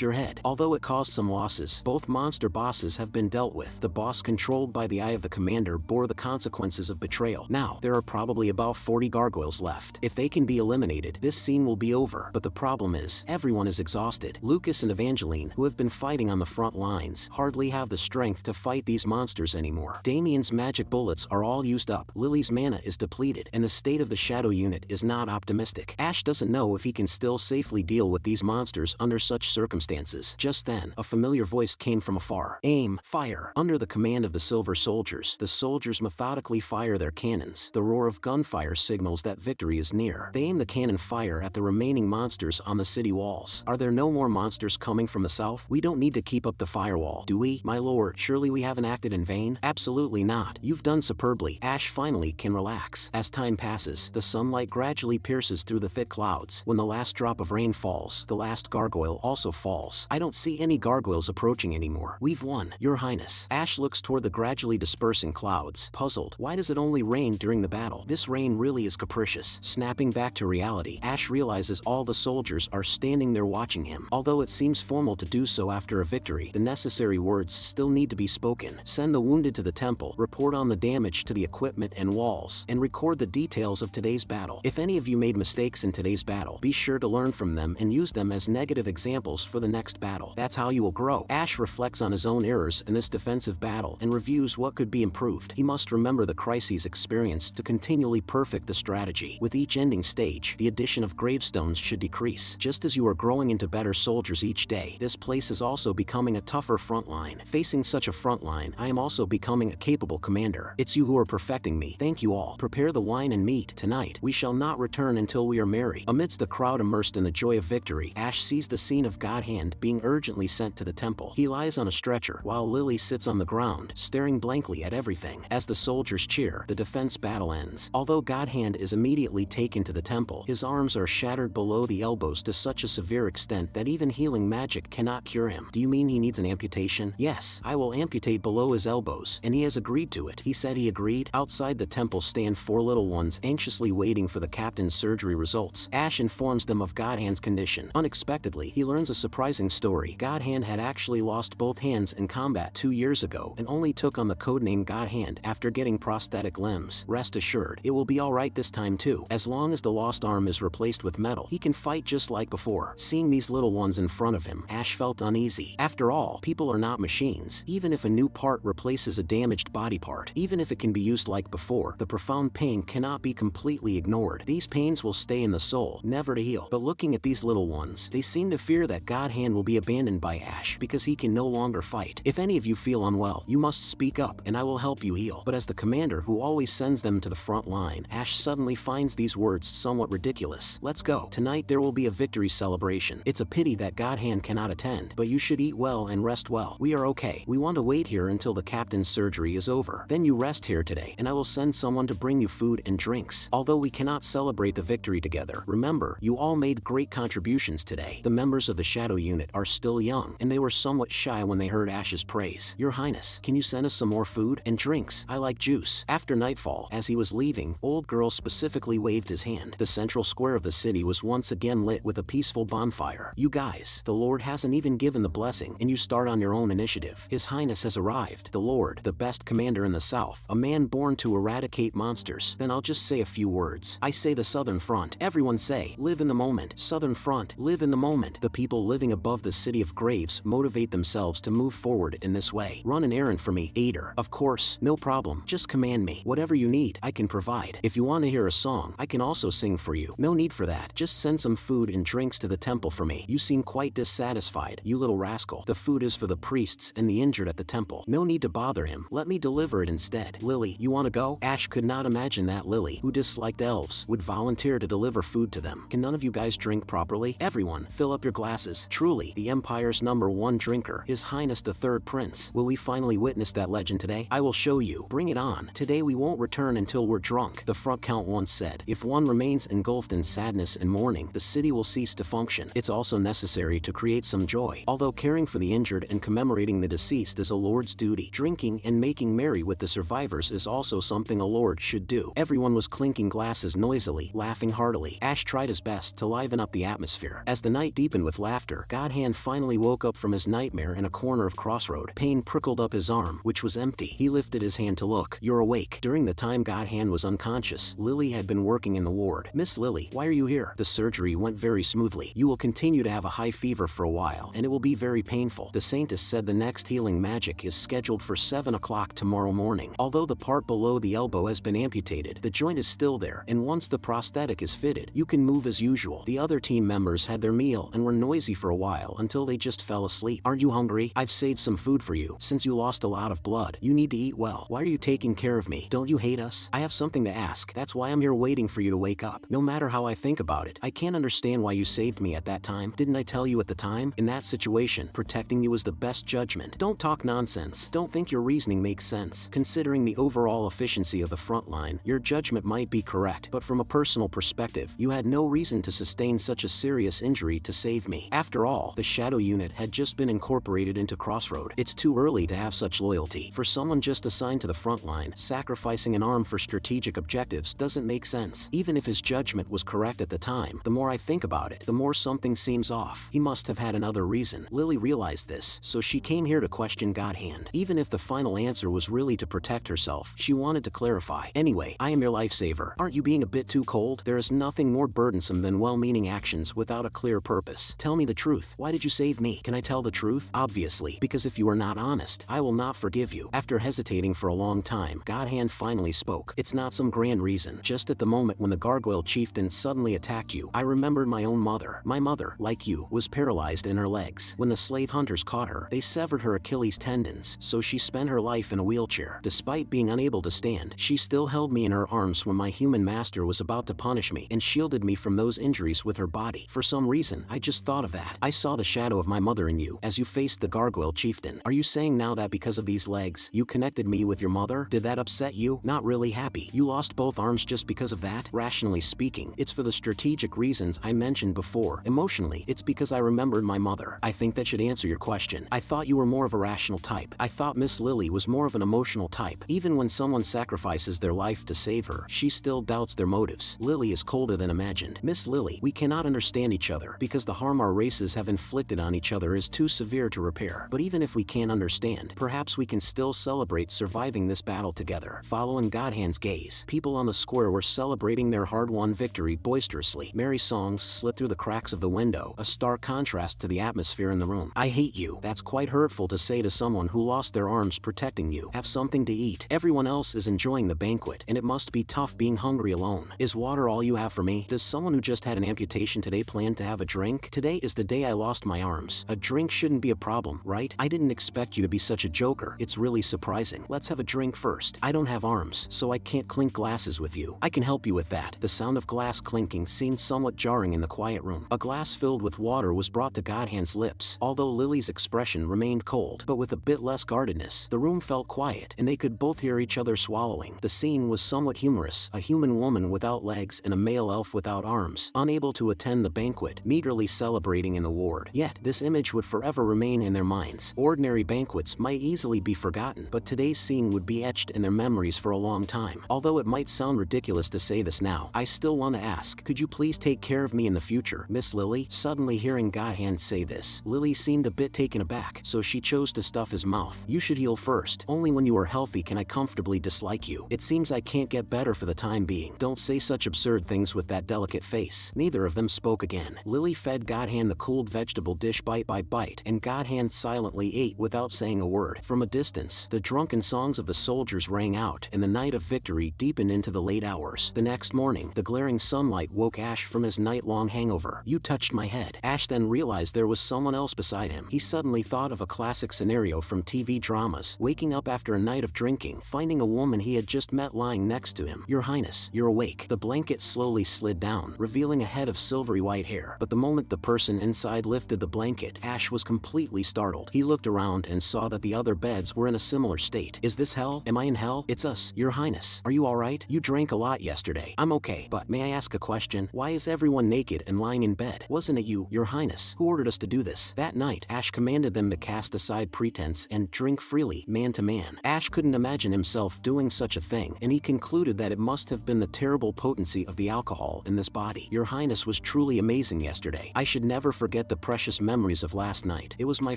your head. Although it caused some losses, both monster bosses have been dealt with. The boss controlled by the eye of the commander bore the consequences of betrayal. Now, there are probably about 40 gargoyles left. If they can be eliminated, this scene will be over. But the problem is, everyone is exhausted. Lucas and Evangeline, who have been fighting on the front lines, hardly have the strength to fight these monsters anymore. Damien's magic bullets are all used up, Lily's mana is depleted, and the state of the shadow unit is not optimistic. Ash doesn't know if he can still safely deal with these monsters under such circumstances. Just then, a familiar voice came from afar. Aim, fire. Under the command of the Silver Soldiers, the soldiers methodically fire their cannons. The roar of gunfire signals that victory is near. They aim the cannon fire at the remaining monsters on the city walls. Are there no more monsters coming from the south? We don't need to keep up the firewall, do we, my lord? Surely we haven't acted in vain? Absolutely not. You've done superbly. Ash finally can relax. As time passes, the sunlight gradually pierces through the thick clouds. When the last drop of rain falls, the last gargoyle also falls. I don't see any gargoyles approaching anymore. We've won, Your Highness. Ash looks toward the gradually dispersing clouds, puzzled. Why does it only rain during the battle? This rain really is capricious. Snapping back to reality, Ash realizes all the soldiers are standing there watching him. Although it seems formal to do so after a victory, the necessary words still need to be spoken. Send the wounded to the temple, report on the damage to the equipment and walls, and record the details of today's battle. If any of you made mistakes in today's battle, be sure to learn from them and use them as negative examples for the next battle. That's how you will grow. Ash reflects on his own errors in this defensive battle and reviews what could be improved. He must remember the crises experienced to continually perfect the strategy. With each ending stage, the addition of gravestones should decrease. Just as you are growing into better soldiers each day, this place is also becoming a tougher front line. Facing such a front line, I am also becoming a capable commander. It's you who are perfecting me. Thank you all. Prepare the wine and meat. Tonight, we shall not return until we are merry. Amidst the crowd immersed in the joy of victory, Ash sees the scene of God Hand being urgently sent to the temple. He lies on a stretcher, while Lily sits on the ground, staring blankly at everything. As the soldiers cheer, the defense battle ends. Although God Hand is immediately taken to the temple, his arms are shattered below the elbows to such a severe extent that even healing magic cannot cure him. Do you mean he needs an amputation? Yes, I will amputate below his elbows, and he has agreed to it. He said he agreed. Outside the temple stand 4 little ones anxiously waiting for the captain's surgery results. Ash informs them of God Hand's condition. Unexpectedly, he learns a surprising story. God Hand had actually lost both hands in combat 2 years ago and only took on the codename God Hand after getting prosthetic limbs. Rest assured, it will be alright this time too. As long as the lost arm is replaced with metal, he can fight just like before. Seeing these little ones in front of him, Ash felt uneasy. After all, people are not machines. Even if a new part replaces a damaged body part, even if it can be used like before, the profound pain cannot be completely ignored. These pains will stay in the soul, never to heal. But looking at these little ones, they seem to fear that God Hand will be abandoned by Ash because he can no longer fight. If any of you feel unwell, you must speak up and I will help you heal. But as the commander who always sends them to the front line, Ash suddenly finds these words somewhat ridiculous. Let's go. Tonight there will be a victory celebration. It's a pity that God Hand cannot attend, but you should eat well and rest well. We are okay. We want to wait here until the captain's surgery is over. Then you rest here today, and I will send someone to bring you food and drinks. Although we cannot celebrate the victory together, remember, you all made great contributions today. The members of the Shadow Unit are still young, and they were somewhat shy when they heard Ash's praise. Your Highness, can you send us some more food and drinks? I like juice. After nightfall, as he was leaving, Old Girl specifically waved his hand. The central square of the city was once again lit with a peaceful bonfire. You guys, the Lord hasn't even given the blessing, and you start on your own initiative. His Highness has arrived. The Lord, the best commander in the South, a man born to eradicate monsters. Then I'll just say a few words. I say the Southern Front. Everyone say, live in the moment. Southern Front, live in the moment. The people living above the city of graves motivate themselves to move forward in this way. Run an errand for me, Aider. Of course, no problem. Just command me. Whatever you need, I can provide. If you want to hear a song, I can also sing for you. No need for that. Just send some food and drinks to the temple for me. You seem quite dissatisfied, you little rascal. The food is for the priests and the injured at the temple. No need to bother him. Let me deliver it instead. Lily, you want to go? Ash could not imagine that Lily, who disliked elves, would volunteer to deliver food to them. Can none of you guys drink properly? Everyone, fill up your glasses. Truly, the Empire's #1 drinker, His Highness the Third Prince. Will we finally witness that legend today? I will show you. Bring it on. Today we won't return until we're drunk. The front count once said, if one remains engulfed in sadness and mourning, the city will cease to function. It's also necessary to create some joy. Although caring for the injured and commemorating the deceased is a lord's duty, drinking and making merry with the survivors is also something a lord should do. Everyone was clinking glasses noisily, laughing heartily. Ash tried his best to liven up the atmosphere. As the night deepened with laughter, Godhand finally woke up from his nightmare in a corner of Crossroad. Pain prickled up his arm, which was empty. He lifted his hand to look. "You're awake." During the time Godhand was unconscious, Lily had been working in the ward. "Miss Lily, why are you here?" The surgery went very smoothly. "You will continue to have a high fever for a while, and it will be very painful. The Saintess said the next healing magic is scheduled for 7 o'clock tomorrow morning. Although the part below the elbow has been amputated, the joint is still there, and once the prosthetic is fitted, you can move as usual." The other team members had their meal and were noisy for a while until they just fell asleep. "Aren't you hungry? I've saved some food for you. Since you lost a lot of blood, you need to eat well. Why are you taking care of me? Don't you hate us? I have something to ask. That's why I'm here waiting for you to wake up. No matter how I think about it, I can't understand why you saved me at that time. Didn't I tell you at the time? In that situation, protecting you is the best judgment. Don't talk nonsense. Don't think your reasoning makes sense. Considering the overall efficiency of the front line, your judgment might be correct, but from a personal perspective, you had no reason to sustain such a serious injury to save me. After all, the Shadow Unit had just been incorporated into Crossroad. It's too early to have such loyalty. For someone just assigned to the front line, sacrificing an arm for strategic objectives doesn't make sense. Even if his judgment was correct at the time, the more I think about it, the more something seems off. He must have had another reason. Lily realized this, so she came here to question Godhand. Even if the final answer was really to protect herself, she wanted to clarify. "Anyway, I am your lifesaver. Aren't you being a bit too cold? There is nothing more burdensome than well-meaning actions without a clear purpose. Tell me the truth. Why did you save me? Can I tell the truth?" "Obviously, because if you are not honest, I will not forgive you." After hesitating for a long time, Godhand finally spoke. "It's not some grand reason. Just at the moment when the Gargoyle Chieftain suddenly attacked you, I remembered my own mother. My mother, like you, was paralyzed in her legs. When the slave hunters caught her, they severed her Achilles tendons, so she spent her life in a wheelchair. Despite being unable to stand, she still held me in her arms when my human master was about to punish me and shielded me from those injuries with her body. For some reason, I just thought of that. I saw the shadow of my mother in you as you faced the Gargoyle Chieftain. Are you saying now that because of these legs, you connected me with your mother? Did that upset you? Not really happy. You lost both arms just because of that? Rationally speaking, it's for the strategic reasons I mentioned before. Emotionally, it's because I remembered my mother. I think that should answer your question. I thought you were more of a rational type. I thought Miss Lily was more of an emotional type. Even when someone sacrifices their life to save her, she still doubts their motives. Lily is colder than imagined. Miss Lily, we cannot understand each other because the harm our races have inflicted on each other is too severe to repair. But even if we can't understand, perhaps we can still celebrate surviving this battle together." Following Godhand's gaze, people on the square were celebrating their hard-won victory boisterously. Merry songs slipped through the cracks of the window, a stark contrast to the atmosphere in the room. "I hate you. That's quite hurtful to say to someone who lost their arms protecting you. Have something to eat. Everyone else is enjoying the banquet, and it must be tough being hungry alone. Is water all you have for me? Does someone who just had an amputation today plan to have a drink? Today is the day I lost my arms. A drink shouldn't be a problem, right? I didn't expect you to be such a joker. It's really surprising. Let's have a drink first. I don't have arms, so I can't clink glasses with you. I can help you with that." The sound of glass clinking seemed somewhat jarring in the quiet room. A glass filled with water was brought to Godhand's lips. Although Lily's expression remained cold, but with a bit less guardedness, the room felt quiet, and they could both hear each other swallowing. The scene was somewhat humorous. A human woman without legs and a male elf without arms, unable to attend the banquet, meagerly celebrating in the ward. Yet, this image would forever remain in their minds. Ordinary banquets might easily be forgotten, but today's scene would be etched in their memories for a long time. Although it might sound ridiculous to say this now, I still want to ask, could you please take care of me in the future, Miss Lily? Suddenly hearing Godhand say this, Lily seemed a bit taken aback, so she chose to stuff his mouth. "You should heal first. Only when you are healthy can I comfortably dislike you. It seems I can't get better for the time being. Don't say such absurd things with that delicate face." Neither of them spoke again. Lily fed Godhand the cooled vegetable dish bite by bite, and Godhand silently ate without saying a word. From a distance, the drunken songs of the soldiers rang out, and the night of victory deepened into the late hours. The next morning, the glaring sunlight woke Ash from his night-long hangover. "You touched my head." Ash then realized there was someone else beside him. He suddenly thought of a classic scenario from TV dramas, waking up after a night of drinking, finding a woman he had just met lying next to him. "Your Highness, you're awake." The blanket slowly slid down, revealing a head of silvery white hair. But the moment the person inside lifted the blanket, Ash was completely startled. He looked around and saw that the other beds were in a similar state. "Is this hell? Am I in hell?" "It's us, Your Highness. Are you alright? You drank a lot yesterday." "I'm okay, but may I ask a question? Why is everyone naked and lying in bed? Wasn't it you, Your Highness, who ordered us to do this?" That night, Ash commanded them to cast aside pretense and drink freely, man to man. Ash couldn't imagine himself doing such a thing, and he concluded concluded that it must have been the terrible potency of the alcohol in this body. Your Highness was truly amazing yesterday. I should never forget the precious memories of last night. It was my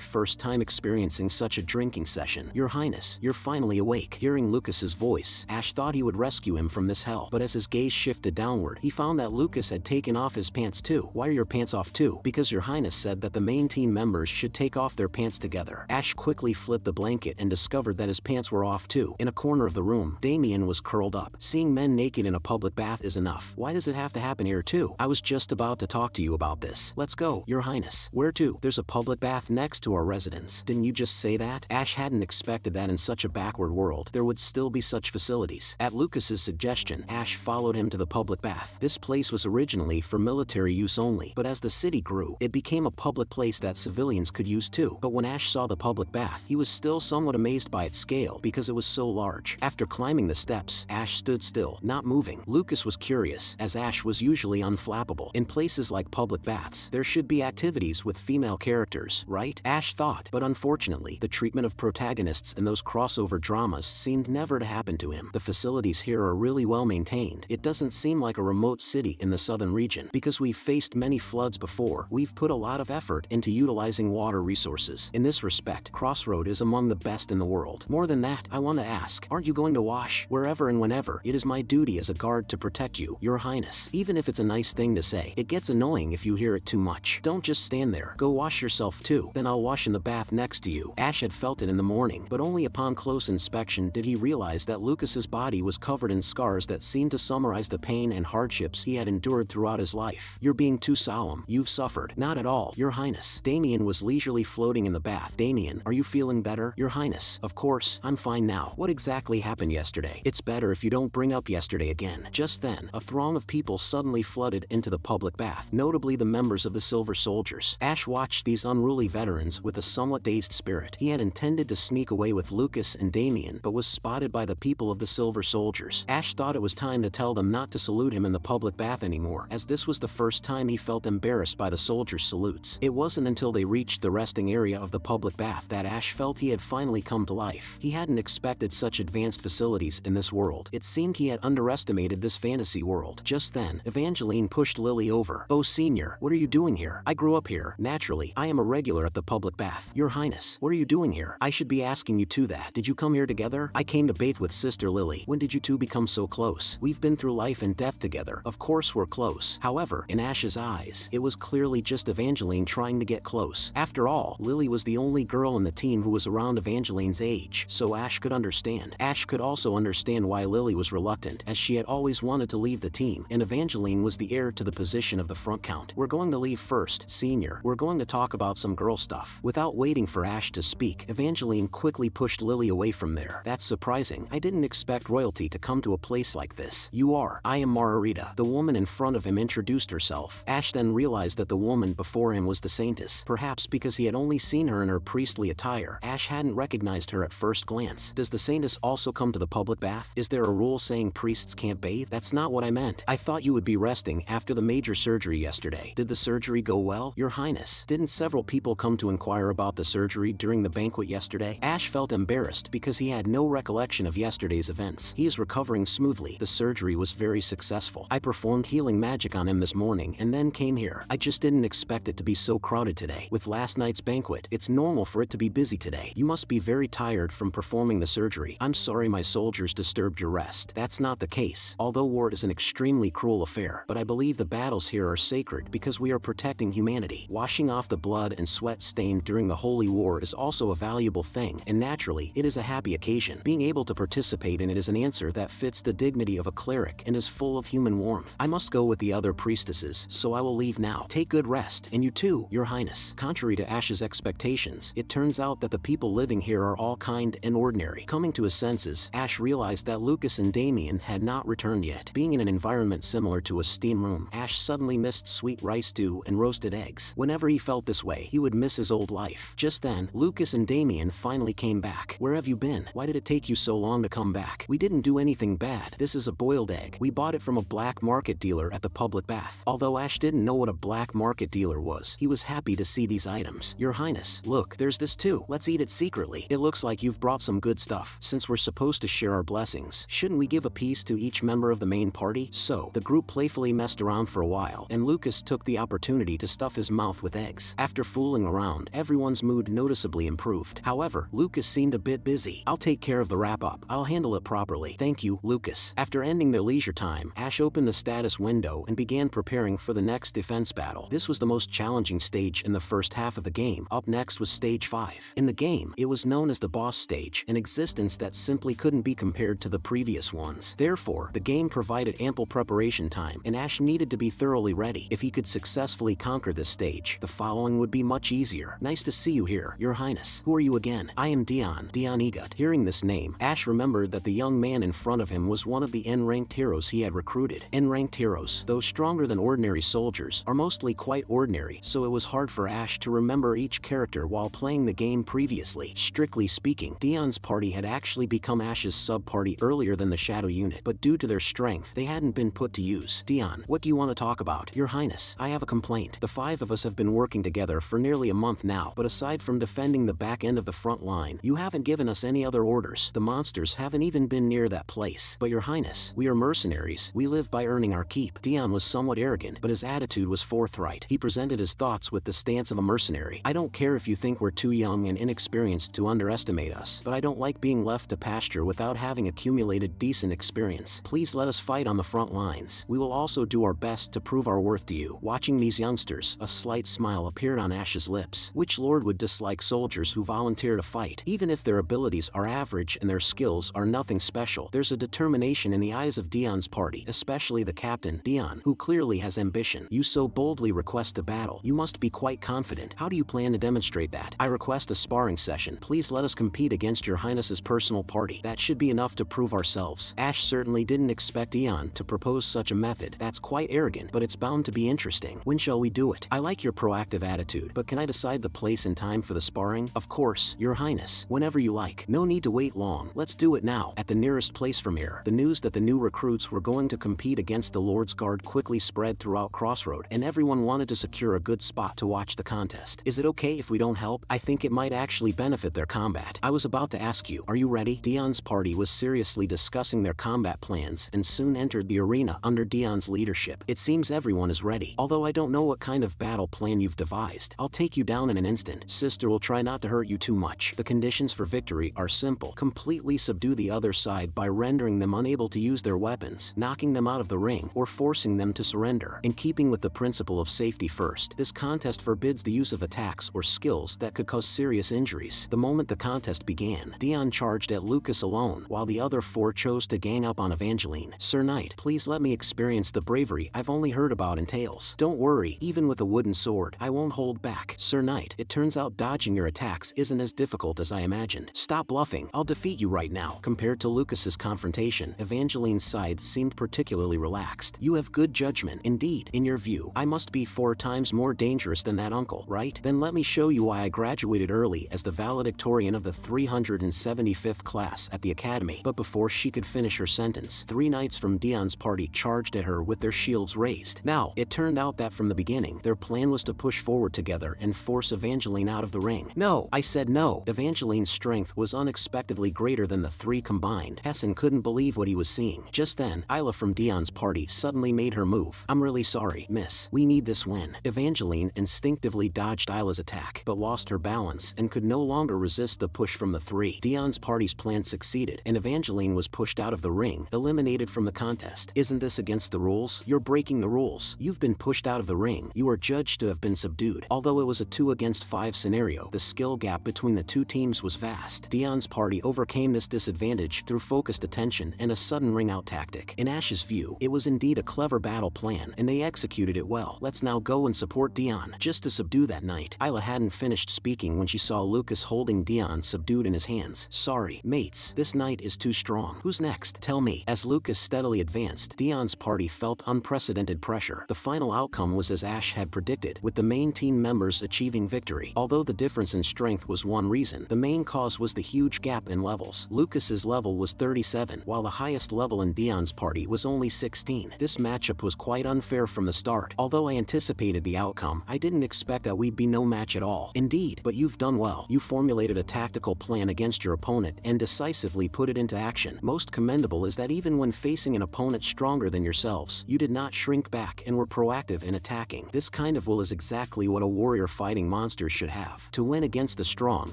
first time experiencing such a drinking session. Your Highness, you're finally awake. Hearing Lucas's voice, Ash thought he would rescue him from this hell, but as his gaze shifted downward, he found that Lucas had taken off his pants too. Why are your pants off too? Because Your Highness said that the main team members should take off their pants together. Ash quickly flipped the blanket and discovered that his pants were off too. In a corner of the room, Damien was curled up. Seeing men naked in a public bath is enough. Why does it have to happen here too? I was just about to talk to you about this. Let's go. Your Highness. Where to? There's a public bath next to our residence. Didn't you just say that? Ash hadn't expected that in such a backward world, there would still be such facilities. At Lucas's suggestion, Ash followed him to the public bath. This place was originally for military use only, but as the city grew, it became a public place that civilians could use too. But when Ash saw the public bath, he was still somewhat amazed by its scale because it was so large. After climbing the steps, Ash stood still, not moving. Lucas was curious, as Ash was usually unflappable. In places like public baths, there should be activities with female characters, right? Ash thought, but unfortunately, the treatment of protagonists in those crossover dramas seemed never to happen to him. The facilities here are really well maintained. It doesn't seem like a remote city in the southern region. Because we've faced many floods before, we've put a lot of effort into utilizing water resources. In this respect, Crossroad is among the best in the world. More than that, I want to ask, aren't you going to wash? Wherever and whenever, it is my duty as a guard to protect you, Your Highness. Even if it's a nice thing to say, it gets annoying if you hear it too much. Don't just stand there. Go wash yourself too. Then I'll wash in the bath next to you. Ash had felt it in the morning, but only upon close inspection did he realize that Lucas's body was covered in scars that seemed to summarize the pain and hardships he had endured throughout his life. You're being too solemn. You've suffered. Not at all, Your Highness. Damien was leisurely floating in the bath. Damien, are you feeling better? Your Highness. Of course, I'm fine now. What exactly happened yesterday? It's better if you don't bring up yesterday again. Just then, a throng of people suddenly flooded into the public bath, notably the members of the Silver Soldiers. Ash watched these unruly veterans with a somewhat dazed spirit. He had intended to sneak away with Lucas and Damien, but was spotted by the people of the Silver Soldiers. Ash thought it was time to tell them not to salute him in the public bath anymore, as this was the first time he felt embarrassed by the soldiers' salutes. It wasn't until they reached the resting area of the public bath that Ash felt he had finally come to life. He hadn't expected such advanced facilities in this world. It seemed he had underestimated this fantasy world. Just then, Evangeline pushed Lily over. Oh, Senior, what are you doing here? I grew up here. Naturally, I am a regular at the public bath. Your Highness, what are you doing here? I should be asking you too that. Did you come here together? I came to bathe with Sister Lily. When did you two become so close? We've been through life and death together. Of course we're close. However, in Ash's eyes, it was clearly just Evangeline trying to get close. After all, Lily was the only girl in the team who was around Evangeline's age, so Ash could understand. Ash could also understand why Lily was reluctant, as she had always wanted to leave the team, and Evangeline was the heir to the position of the front count. We're going to leave first, Senior. We're going to talk about some girl stuff. Without waiting for Ash to speak, Evangeline quickly pushed Lily away from there. That's surprising. I didn't expect royalty to come to a place like this. You are. I am Margarita. The woman in front of him introduced herself. Ash then realized that the woman before him was the Saintess. Perhaps because he had only seen her in her priestly attire, Ash hadn't recognized her at first glance. Does the Saintess also come to the public bath? Is there a rule saying priests can't bathe? That's not what I meant. I thought you would be resting after the major surgery yesterday. Did the surgery go well? Your Highness, didn't several people come to inquire about the surgery during the banquet yesterday? Ash felt embarrassed because he had no recollection of yesterday's events. He is recovering smoothly. The surgery was very successful. I performed healing magic on him this morning and then came here. I just didn't expect it to be so crowded today. With last night's banquet, it's normal for it to be busy today. You must be very tired from performing the surgery. I'm sorry my soldiers disturbed your rest. That's not the case. Although war is an extremely cruel affair, but I believe the battles here are sacred because we are protecting humanity. Washing off the blood and sweat stained during the holy war is also a valuable thing, and naturally, it is a happy occasion. Being able to participate in it is an answer that fits the dignity of a cleric and is full of human warmth. I must go with the other priestesses, so I will leave now. Take good rest, and you too, Your Highness. Contrary to Ash's expectations, it turns out that the people living here are all kind and ordinary. Coming to his senses, Ash realized that Lucas and Damien had not returned yet. Being in an environment similar to a steam room, Ash suddenly missed sweet rice stew and roasted eggs. Whenever he felt this way, he would miss his old life. Just then, Lucas and Damien finally came back. Where have you been? Why did it take you so long to come back? We didn't do anything bad. This is a boiled egg. We bought it from a black market dealer at the public bath. Although Ash didn't know what a black market dealer was, he was happy to see these items. Your Highness, look, there's this too. Let's eat it secretly. It looks like you've brought some good stuff. Since we're supposed to share our blessings, shouldn't we give a piece to each member of the main party? So, the group playfully messed around for a while, and Lucas took the opportunity to stuff his mouth with eggs. After fooling around, everyone's mood noticeably improved. However, Lucas seemed a bit busy. I'll take care of the wrap-up. I'll handle it properly. Thank you, Lucas. After ending their leisure time, Ash opened the status window and began preparing for the next defense battle. This was the most challenging stage in the first half of the game. Up next was Stage 5. In the game, it was known as the boss stage, an existence that simply couldn't be compared to the previous ones. Therefore, the game provided ample preparation time, and Ash needed to be thoroughly ready. If he could successfully conquer this stage, the following would be much easier. Nice to see you here, Your Highness. Who are you again? I am Dion Egot. Hearing this name, Ash remembered that the young man in front of him was one of the N-ranked heroes he had recruited. N-ranked heroes, though stronger than ordinary soldiers, are mostly quite ordinary, so it was hard for Ash to remember each character while playing the game previously. Strictly speaking, Dion's party had actually become Ash's sub-party earlier than the Shadow unit, but due to their strength, they hadn't been put to use. Dion, what do you want to talk about? Your Highness, I have a complaint. The 5 of us have been working together for nearly a month now, but aside from defending the back end of the front line, you haven't given us any other orders. The monsters haven't even been near that place. But Your Highness, we are mercenaries. We live by earning our keep. Dion was somewhat arrogant, but his attitude was forthright. He presented his thoughts with the stance of a mercenary. I don't care if you think we're too young and inexperienced to underestimate us, but I don't like being left to pasture without having accumulated decent experience. Please let us fight on the front lines. We will also do our best to prove our worth to you. Watching these youngsters, a slight smile appeared on Ash's lips. Which lord would dislike soldiers who volunteer to fight? Even if their abilities are average and their skills are nothing special, there's a determination in the eyes of Dion's party, especially the captain, Dion, who clearly has ambition. You so boldly request a battle. You must be quite confident. How do you plan to demonstrate that? I request a sparring session. Please let us compete against Your Highness's personal party. That should be enough to prove ourselves. Ash certainly didn't expect Dion to propose such a method. That's quite arrogant, but it's bound to be interesting. When shall we do it? I like your proactive attitude, but can I decide the place and time for the sparring? Of course, Your Highness. Whenever you like. No need to wait long. Let's do it now. At the nearest place from here, the news that the new recruits were going to compete against the Lord's Guard quickly spread throughout Crossroad, and everyone wanted to secure a good spot to watch the contest. Is it okay if we don't help? I think it might actually benefit their combat. I was about to ask you, are you ready? Dion's party was seriously discussing their combat plans and soon entered the arena under Dion's leadership. It seems everyone is ready. Although I don't know what kind of battle plan you've devised, I'll take you down in an instant. Sister will try not to hurt you too much. The conditions for victory are simple. Completely subdue the other side by rendering them unable to use their weapons, knocking them out of the ring, or forcing them to surrender. In keeping with the principle of safety first, this contest forbids the use of attacks or skills that could cause serious injuries. The moment the contest began, Dion charged at Lucas alone, while the other 4 chose to gang up on Evangeline. Sir Knight, please let me experience the bravery I've only heard about in tales. Don't worry, even with a wooden sword, I won't hold back. Sir Knight, it turns out dodging your attacks isn't as difficult as I imagined. Stop bluffing, I'll defeat you right now. Compared to Lucas's confrontation, Evangeline's side seemed particularly relaxed. You have good judgment. Indeed, in your view, I must be 4 times more dangerous than that uncle, right? Then let me show you why I graduated early as the valedictorian of the 375th class at the academy. But before she could finish her sentence, 3 knights from Dion's party charged at her with their shields raised. Now, it turned out that from the beginning, their plan was to push forward together and force Evangeline out of the ring. No, I said no. Evangeline's strength was unexpectedly greater than the 3 combined. Hessen couldn't believe what he was seeing. Just then, Isla from Dion's party suddenly made her move. I'm really sorry, miss. We need this win. Evangeline instinctively dodged Isla's attack, but lost her balance and could no longer resist the push from the 3. Dion's party's plan succeeded, and Evangeline was pushed out of the ring, eliminated from the contest. Isn't this against the rules? You're breaking the rules. You've been pushed out of the ring. You are judged to have been subdued. Although it was a 2 against 5 scenario, the skill gap between the 2 teams was vast. Dion's party overcame this disadvantage through focused attention and a sudden ring-out tactic. In Ash's view, it was indeed a clever battle plan, and they executed it well. Let's now go and support Dion. Just to subdue that knight. Isla hadn't finished speaking when she saw Lucas holding Dion subdued in his hands. Sorry, mates, this knight is too strong. Who's next? Tell me. As Lucas steadily advanced, Dion's party felt unprecedented pressure. The final outcome was as Ash had predicted, with the main team members achieving victory. Although the difference in strength was one reason, the main cause was the huge gap in levels. Lucas's level was 37, while the highest level in Dion's party was only 16. This matchup was quite unfair from the start. Although I anticipated the outcome, I didn't expect that we'd be no match at all. Indeed, but you've done well. You formulated a tactical plan against your opponent and decisively put it into action. Most commendable is that even when facing an opponent stronger than yourselves, you did not shrink back and were proactive in attacking. This kind of will is exactly what a warrior fighting monsters should have. To win against the strong,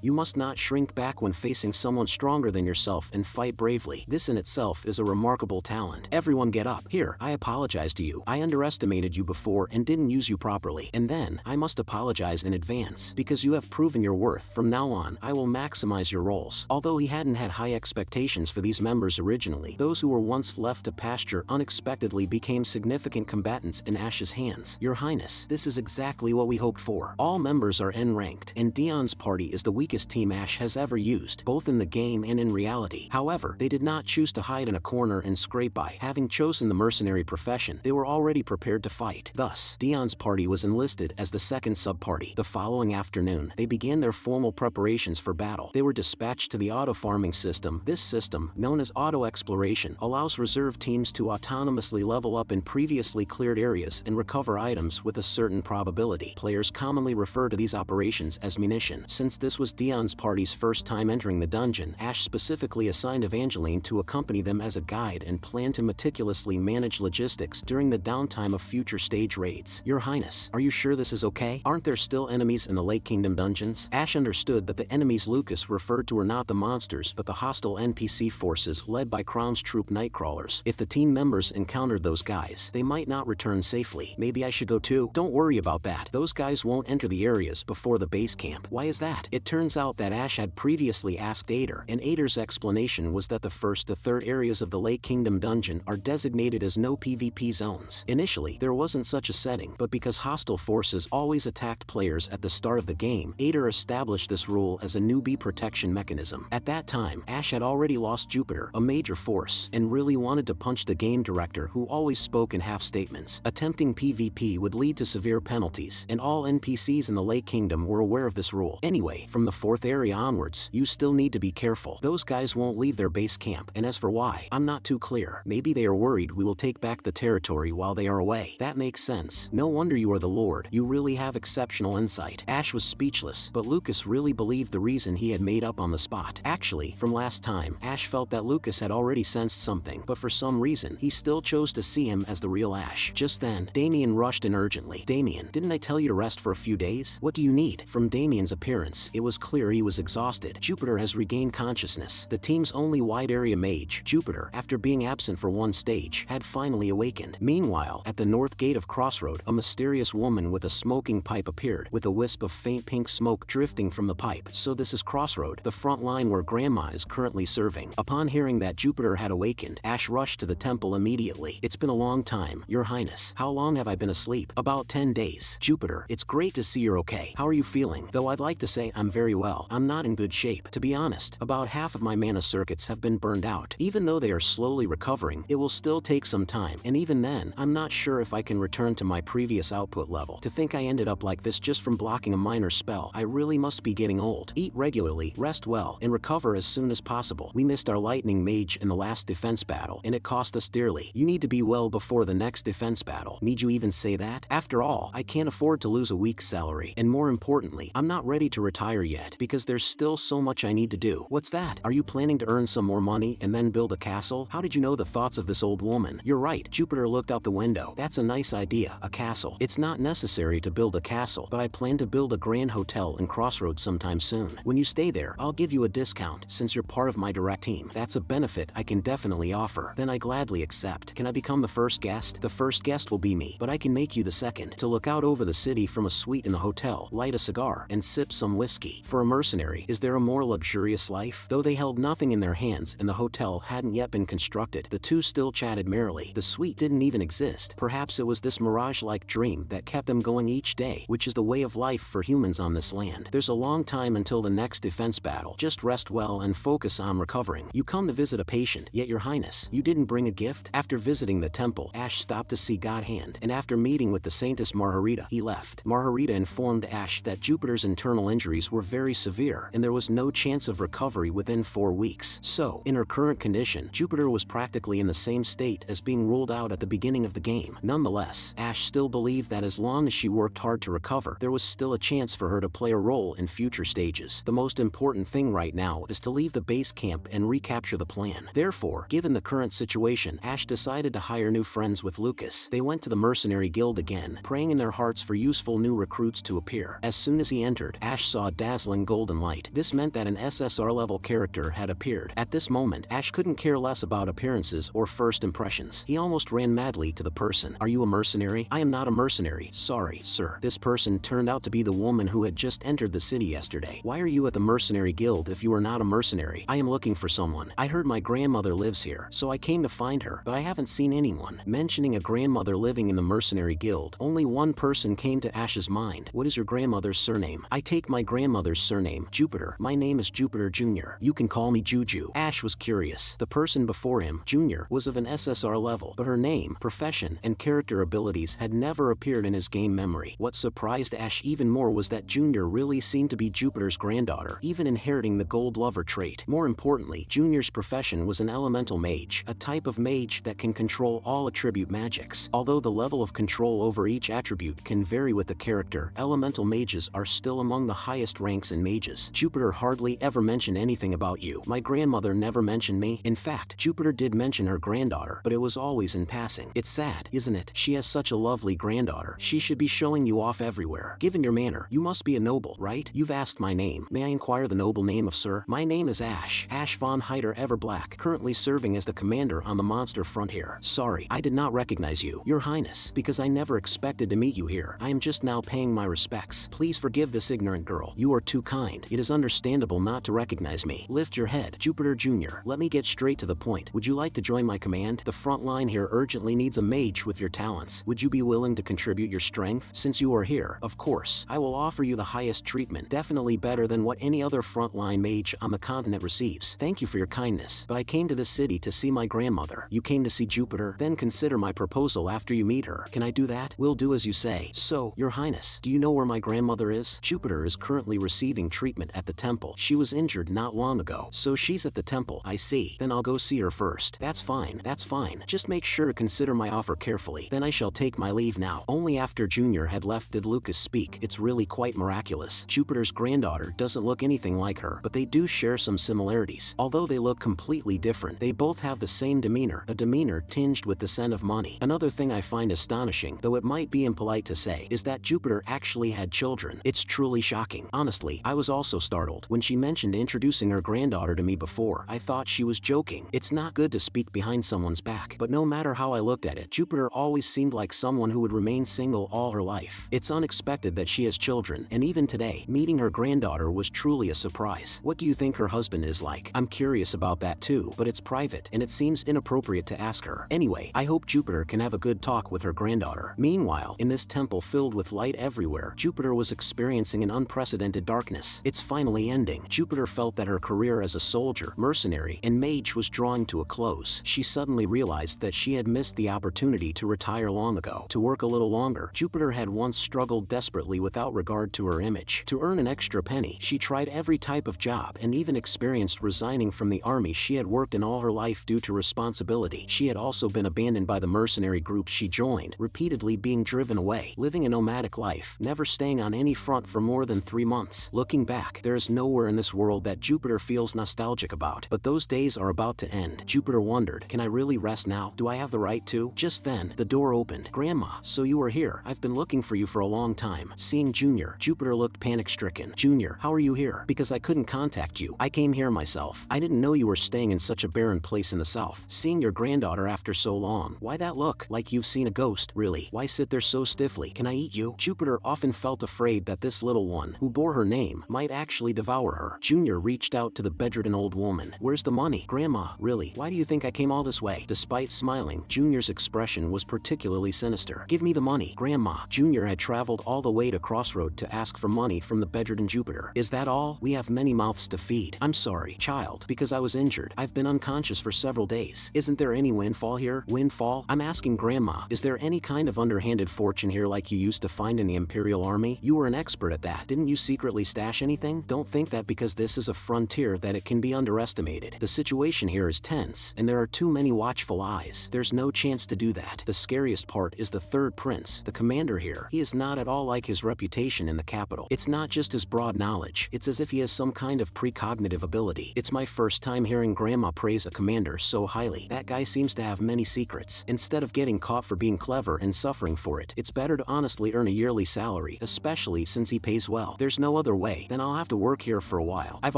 you must not shrink back when facing someone stronger than yourself and fight bravely. This in itself is a remarkable talent. Everyone get up. Here, I apologize to you. I underestimated you before and didn't use you properly. And then, I must apologize in advance, because you have proven your worth. From now on, I will maximize your roles. Although he hadn't had high expectations for these members originally, those who were once left to pasture unexpectedly became significant combatants in Ash's hands. Your Highness, this is exactly what we hoped for. All members are N-ranked, and Dion's party is the weakest team Ash has ever used, both in the game and in reality. However, they did not choose to hide in a corner and scrape by. Having chosen the mercenary profession, they were already prepared to fight. Thus, Dion's party was enlisted as the second sub-party. The following afternoon, they began their formal preparations for battle. They were dispatched to the auto-farming system. This system, known as auto-exploration, allows reserve teams to autonomously level up in previously cleared areas and recover items with a certain probability. Players commonly refer to these operations as munition. Since this was Dion's party's first time entering the dungeon, Ash specifically assigned Evangeline to accompany them as a guide and planned to meticulously manage logistics during the downtime of future stage raids. Your Highness, are you sure this is okay? Aren't there still enemies in the Lake Kingdom dungeons? Ash understood that the enemies Lucas referred to were not the monsters but the hostile NPC forces led by Crown's troop Nightcrawlers. If the team members encountered those guys, they might not return safely. Maybe I should go too? Don't worry about that. Those guys won't enter the areas before the base camp. Why is that? It turns out that Ash had previously asked Ader, and Ader's explanation was that the first to third areas of the Lake Kingdom dungeon are designated as no PvP zones. Initially, there wasn't such a setting, but because hostile forces always attacked players at the start of the game, Ader established this rule as a newbie protection mechanism. At that time, Ash had already lost Jupiter, a major force, and really wanted to punch the game director who always spoke in half-statements. Attempting PvP would lead to severe penalties, and all NPCs in the Lake Kingdom were aware of this rule. Anyway, from the fourth area onwards, you still need to be careful. Those guys won't leave their base camp, and as for why, I'm not too clear. Maybe they are worried we will take back the territory while they are away. That makes sense. No wonder you are the Lord. You really have exceptional insight. Ash was speechless, but Lucas really believed the reason he had made up on the spot. Actually, from last time, Ash felt that Lucas had already sensed something, but for some reason, he still chose to see him as the real Ash. Just then, Damien rushed in urgently. Damien, didn't I tell you to rest for a few days? What do you need? From Damien's appearance, it was clear he was exhausted. Jupiter has regained consciousness. The team's only wide area mage, Jupiter, after being absent for one stage, had finally awakened. Meanwhile, at the north gate of Crossroad, a mysterious woman with a smoking pipe appeared, with a wisp of faint pink smoke drifting from the pipe. So this is Crossroad, the front line where Grandma is currently serving. Upon hearing that Jupiter had awakened, Ash rushed to the temple immediately. It's been a long time, Your Highness. How long have I been asleep? About 10 days. Jupiter, it's great to see you're okay. How are you feeling? Though I'd like to say I'm very well, I'm not in good shape. To be honest, about half of my mana circuits have been burned out. Even though they are slowly recovering, it will still take some time, and even then, I'm not sure if I can return to my previous output level. To think I ended up like this just from blocking a minor spell, I really must be getting old. Eat regularly, rest well, and recover as soon as possible. We missed our lightning mage in the last defense battle, and it cost us dearly. You need to be well before the next defense battle. Need you even say that? After all, I can't afford to lose a week's salary, and more importantly, I'm not ready to retire yet, because there's still so much I need to do. What's that? Are you planning to earn some more money and then build a castle? How did you know the thoughts of this old woman? You're right, Jupiter looked out the window. That's a nice idea, a castle. It's not necessary to build a castle, but I plan to build a grand hotel in Crossroads sometime soon. When you stay there, I'll give you a discount, since you're part of my direct team. That's a benefit I can definitely offer. Then I gladly accept. Can I become the first guest? The first guest will be me, but I can make you the second. To look out over the city from a suite in the hotel, light a cigar, and sip some whiskey. For a mercenary, is there a more luxurious life? Though they held nothing in their hands and the hotel hadn't yet been constructed, the two still chatted merrily. The suite didn't even exist. Perhaps it was this mirage-like dream that kept them going each day, which is the way of life for humans on this land. There's a long time until the next defense battle. Just rest well and focus on recovering. You come to visit a patient, yet Your Highness, you didn't bring a gift? After visiting the temple, Ash stopped to see God Hand, and after meeting with the Saintess Margarita, he left. Margarita informed Ash that Jupiter's internal injuries were very severe, and there was no chance of recovery within 4 weeks. So, in her current condition, Jupiter was practically in the same state as being ruled out at the beginning of the game. Nonetheless, Ash still believed that as long as she worked hard to recover, there was still a chance for her to play a role in future stages. The most important thing right now is to leave the base camp and recapture structure the plan. Therefore, given the current situation, Ash decided to hire new friends with Lucas. They went to the mercenary guild again, praying in their hearts for useful new recruits to appear. As soon as he entered, Ash saw a dazzling golden light. This meant that an SSR-level character had appeared. At this moment, Ash couldn't care less about appearances or first impressions. He almost ran madly to the person. "Are you a mercenary?" "I am not a mercenary. Sorry, sir." This person turned out to be the woman who had just entered the city yesterday. "Why are you at the mercenary guild if you are not a mercenary?" "I am looking for someone. I heard my grandmother lives here, so I came to find her, but I haven't seen anyone." Mentioning a grandmother living in the mercenary guild, only one person came to Ash's mind. "What is your grandmother's surname?" "I take my grandmother's surname, Jupiter. My name is Jupiter Jr. You can call me Juju." Ash was curious. The person before him, Junior, was of an SSR level, but her name, profession, and character abilities had never appeared in his game memory. What surprised Ash even more was that Junior really seemed to be Jupiter's granddaughter, even inheriting the gold lover trait. More importantly, Junior's profession was an elemental mage, a type of mage that can control all attribute magics. Although the level of control over each attribute can vary with the character, elemental mages are still among the highest ranks in mages. "Jupiter hardly ever mentioned anything about you. My grandmother never mentioned me. In fact, Jupiter did mention her granddaughter, but it was always in passing. It's sad, isn't it? She has such a lovely granddaughter. She should be showing you off everywhere. Given your manner, you must be a noble, right? You've asked my name. May I inquire the noble name of sir?" "My name is Ash. Ash von Hyder Everblack, currently serving as the commander on the monster front here." "Sorry, I did not recognize you, your highness, because I never expected to meet you here. I am just now paying my respects. Please forgive this ignorant girl. You are too kind. It is understandable not to recognize me." "Lift your head, Jupiter Jr. Let me get straight to the point. Would you like to join my command? The front line here urgently needs a mage with your talents. Would you be willing to contribute your strength? Since you are here, of course, I will offer you the highest treatment, definitely better than what any other frontline mage on the continent receives. Thank you for your kindness, but I came to this city to see my grandmother." "You came to see Jupiter? Then consider my proposal after you meet her." "Can I do that?" "Will do as you say." "So, your highness, do you know where my grandmother is?" "Jupiter is currently receiving treatment at the temple. She was injured not long ago." "So she's at the temple. I see. Then I'll go see her first." "That's fine. That's fine. Just make sure to consider my offer carefully. Then I shall take my leave now." Only after Junior had left did Lucas speak. "It's really quite miraculous. Jupiter's granddaughter doesn't look anything like her, but they do share some similarities. Although they look completely different, they both have the same demeanor, a demeanor tinged with the scent of money." Another thing I find astonishing, though it might be impolite to say, is that Jupiter actually had children. It's truly shocking. Honestly, I was also startled when she mentioned introducing her granddaughter to me before. I thought she was joking. It's not good to speak behind someone's back, but no matter how I looked at it, Jupiter always seemed like someone who would remain single all her life. It's unexpected that she has children, and even today, meeting her granddaughter was truly a surprise. What do you think her husband is like? I'm curious about that too, but it's private, and it seems inappropriate to ask her. Anyway, I hope Jupiter can have a good talk with her granddaughter. Meanwhile, in this temple filled with light everywhere, Jupiter was experiencing an unprecedented darkness. It's finally ending. Jupiter felt that her career as a soldier, mercenary, and mage was drawing to a close. She suddenly realized that she had missed the opportunity to retire long ago. To work a little longer, Jupiter had once struggled desperately without regard to her image. To earn an extra penny, she tried every type of job and even experienced resigning from the army she had worked in all her life due to responsibility. She had also been abandoned by the mercenary group she joined, repeatedly being driven away, living a nomadic life, never staying on any front for more than 3 months. Looking back, there is nowhere in this world that Jupiter feels nostalgic about, but those days are about to end. Jupiter wondered, can I really rest now? Do I have the right to? Just then, the door opened. "Grandma, so you are here. I've been looking for you for a long time." Seeing Junior, Jupiter looked panic-stricken. "Junior, how are you here?" "Because I couldn't contact you. I came here myself. I didn't know you were staying in such a barren place in the south." "Seeing your granddaughter after so long. Why that look? Like you've seen a ghost, really. Why sit there so stiffly? Can I eat you?" Jupiter often felt afraid that this little one, who bore her name, might actually devour her. Junior reached out to the bedridden old woman. "Where's the money?" "Grandma, really, why do you think I came all this way?" Despite smiling, Junior's expression was particularly sinister. "Give me the money." "Grandma." Junior had traveled all the way to Crossroad to ask for money from the bedridden Jupiter. "Is that all? We have many mouths to feed." "I'm sorry, child, because I was injured. I've been unconscious for several days. Isn't there any windfall here?" "Windfall? I'm asking Grandma, is there any kind of underhanded fortune here like you used to find in the Imperial Army? You were an expert at that. Didn't you secretly stash anything? Don't think that because this is a frontier that it can be underestimated. The situation here is tense, and there are too many watchful eyes. There's no chance to do that. The scariest part is the third prince, the commander here. He is not at all like his reputation in the capital. It's not just his broad knowledge. It's as if he has some kind of precognitive ability. It's my first time time hearing Grandma praise a commander so highly. That guy seems to have many secrets. Instead of getting caught for being clever and suffering for it, it's better to honestly earn a yearly salary, especially since he pays well. There's no other way. Then I'll have to work here for a while. I've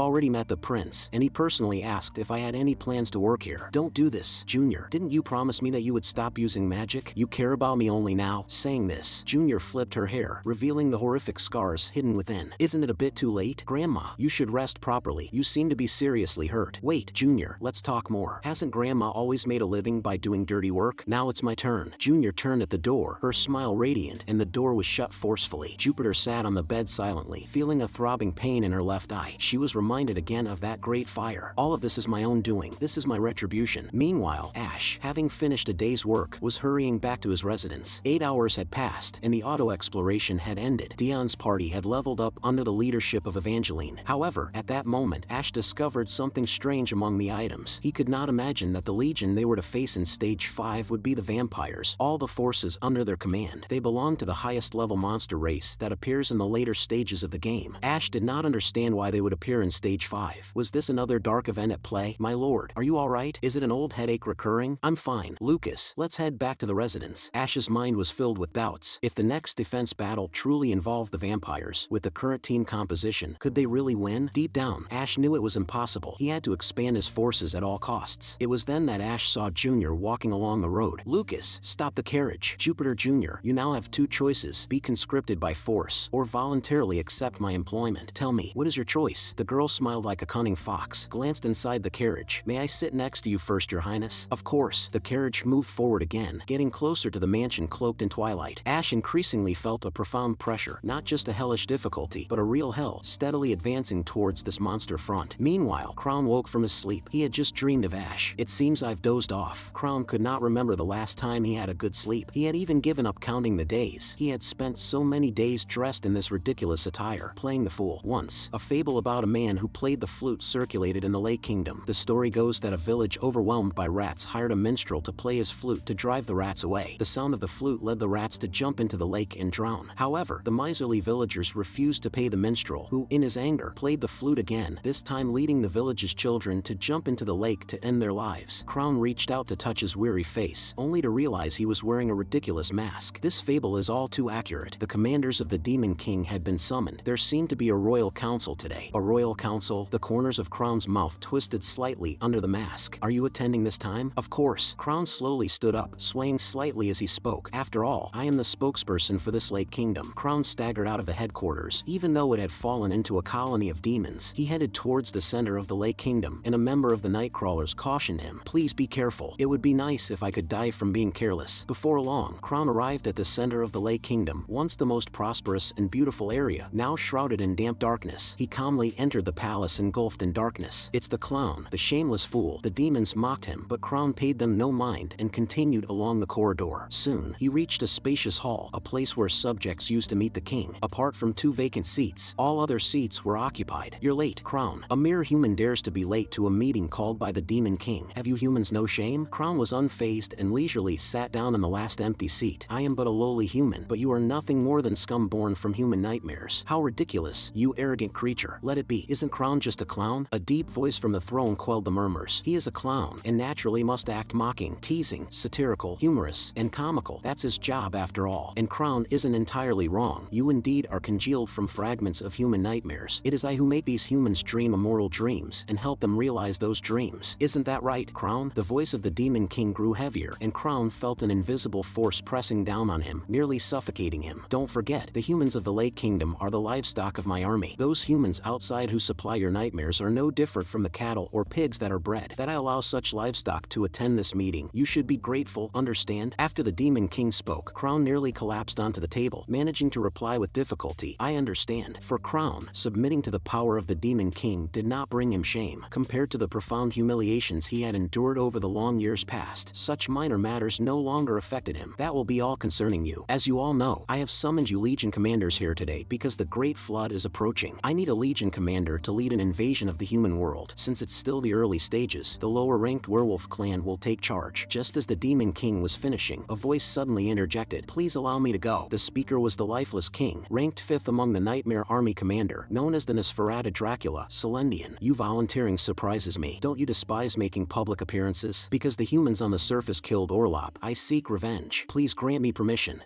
already met the prince, and he personally asked if I had any plans to work here. Don't do this, Junior. Didn't you promise me that you would stop using magic? You care about me only now. Saying this, Junior flipped her hair, revealing the horrific scars hidden within. Isn't it a bit too late? Grandma, you should rest properly. You seem to be seriously hurt. Wait, Junior, let's talk more. Hasn't Grandma always made a living by doing dirty work? Now it's my turn. Junior turned at the door, her smile radiant, and the door was shut forcefully. Jupiter sat on the bed silently, feeling a throbbing pain in her left eye. She was reminded again of that great fire. All of this is my own doing. This is my retribution. Meanwhile, Ash, having finished a day's work, was hurrying back to his residence. 8 hours had passed, and the auto-exploration had ended. Dion's party had leveled up under the leadership of Evangeline. However, at that moment, Ash discovered something strange among the items. He could not imagine that the legion they were to face in Stage 5 would be the vampires, all the forces under their command. They belonged to the highest level monster race that appears in the later stages of the game. Ash did not understand why they would appear in Stage 5. Was this another dark event at play? My lord, are you alright? Is it an old headache recurring? I'm fine. Lucas, let's head back to the residence. Ash's mind was filled with doubts. If the next defense battle truly involved the vampires, with the current team composition, could they really win? Deep down, Ash knew it was impossible. He had to expand his forces at all costs. It was then that Ash saw Junior walking along the road. Lucas, stop the carriage. Jupiter Jr., you now have two choices. Be conscripted by force, or voluntarily accept my employment. Tell me, what is your choice? The girl smiled like a cunning fox, glanced inside the carriage. May I sit next to you first, your highness? Of course. The carriage moved forward again, getting closer to the mansion cloaked in twilight. Ash increasingly felt a profound pressure, not just a hellish difficulty, but a real hell, steadily advancing towards this monster front. Meanwhile, Crown woke from his sleep. He had just dreamed of Ash. It seems I've dozed off. Crown could not remember the last time he had a good sleep. He had even given up counting the days. He had spent so many days dressed in this ridiculous attire, playing the fool. Once, a fable about a man who played the flute circulated in the Lake Kingdom. The story goes that a village overwhelmed by rats hired a minstrel to play his flute to drive the rats away. The sound of the flute led the rats to jump into the lake and drown. However, the miserly villagers refused to pay the minstrel, who, in his anger, played the flute again, this time leading the village's children to jump into the lake to end their lives. Crown reached out to touch his weary face, only to realize he was wearing a ridiculous mask. This fable is all too accurate. The commanders of the Demon King had been summoned. There seemed to be a royal council today. A royal council? The corners of Crown's mouth twisted slightly under the mask. Are you attending this time? Of course. Crown slowly stood up, swaying slightly as he spoke. After all, I am the spokesperson for this Lake Kingdom. Crown staggered out of the headquarters. Even though it had fallen into a colony of demons, he headed towards the center of the Lake Kingdom, and a member of the Nightcrawlers cautioned him. Please be careful. It would be nice if I could die from being careless. Before long, Crown arrived at the center of the Lake Kingdom, once the most prosperous and beautiful area, now shrouded in damp darkness. He calmly entered the palace engulfed in darkness. It's the clown, the shameless fool. The demons mocked him, but Crown paid them no mind and continued along the corridor. Soon, he reached a spacious hall, a place where subjects used to meet the king. Apart from 2 vacant seats, all other seats were occupied. You're late, Crown. A mere human dares to be late to a meeting called by the Demon King. Have you humans no shame? Crown was unfazed and leisurely sat down in the last empty seat. I am but a lowly human, but you are nothing more than scum born from human nightmares. How ridiculous, you arrogant creature. Let it be. Isn't Crown just a clown? A deep voice from the throne quelled the murmurs. He is a clown, and naturally must act mocking, teasing, satirical, humorous, and comical. That's his job after all. And Crown isn't entirely wrong. You indeed are congealed from fragments of human nightmares. It is I who make these humans dream immortal dreams and help them realize those dreams. Isn't that right, Crown? The voice of the Demon King grew heavier, and Crown felt an invisible force pressing down on him, nearly suffocating him. Don't forget, the humans of the Lake Kingdom are the livestock of my army. Those humans outside who supply your nightmares are no different from the cattle or pigs that are bred. That I allow such livestock to attend this meeting. You should be grateful, understand? After the Demon King spoke, Crown nearly collapsed onto the table, managing to reply with difficulty. I understand. For Crown, submitting to the power of the Demon King did not bring him shame. Compared to the profound humiliations he had endured over the long years past, such minor matters no longer affected him. That will be all concerning you. As you all know, I have summoned you Legion commanders here today because the Great Flood is approaching. I need a Legion commander to lead an invasion of the human world. Since it's still the early stages, the lower-ranked werewolf clan will take charge. Just as the Demon King was finishing, a voice suddenly interjected. Please allow me to go. The speaker was the Lifeless King, ranked 5th among the Nightmare Army commander, known as the Nosferatu Dracula, Celendian. You volunteering surprises me. Don't you despise making public appearances? Because the humans on the surface killed Orlop. I seek revenge. Please grant me permission.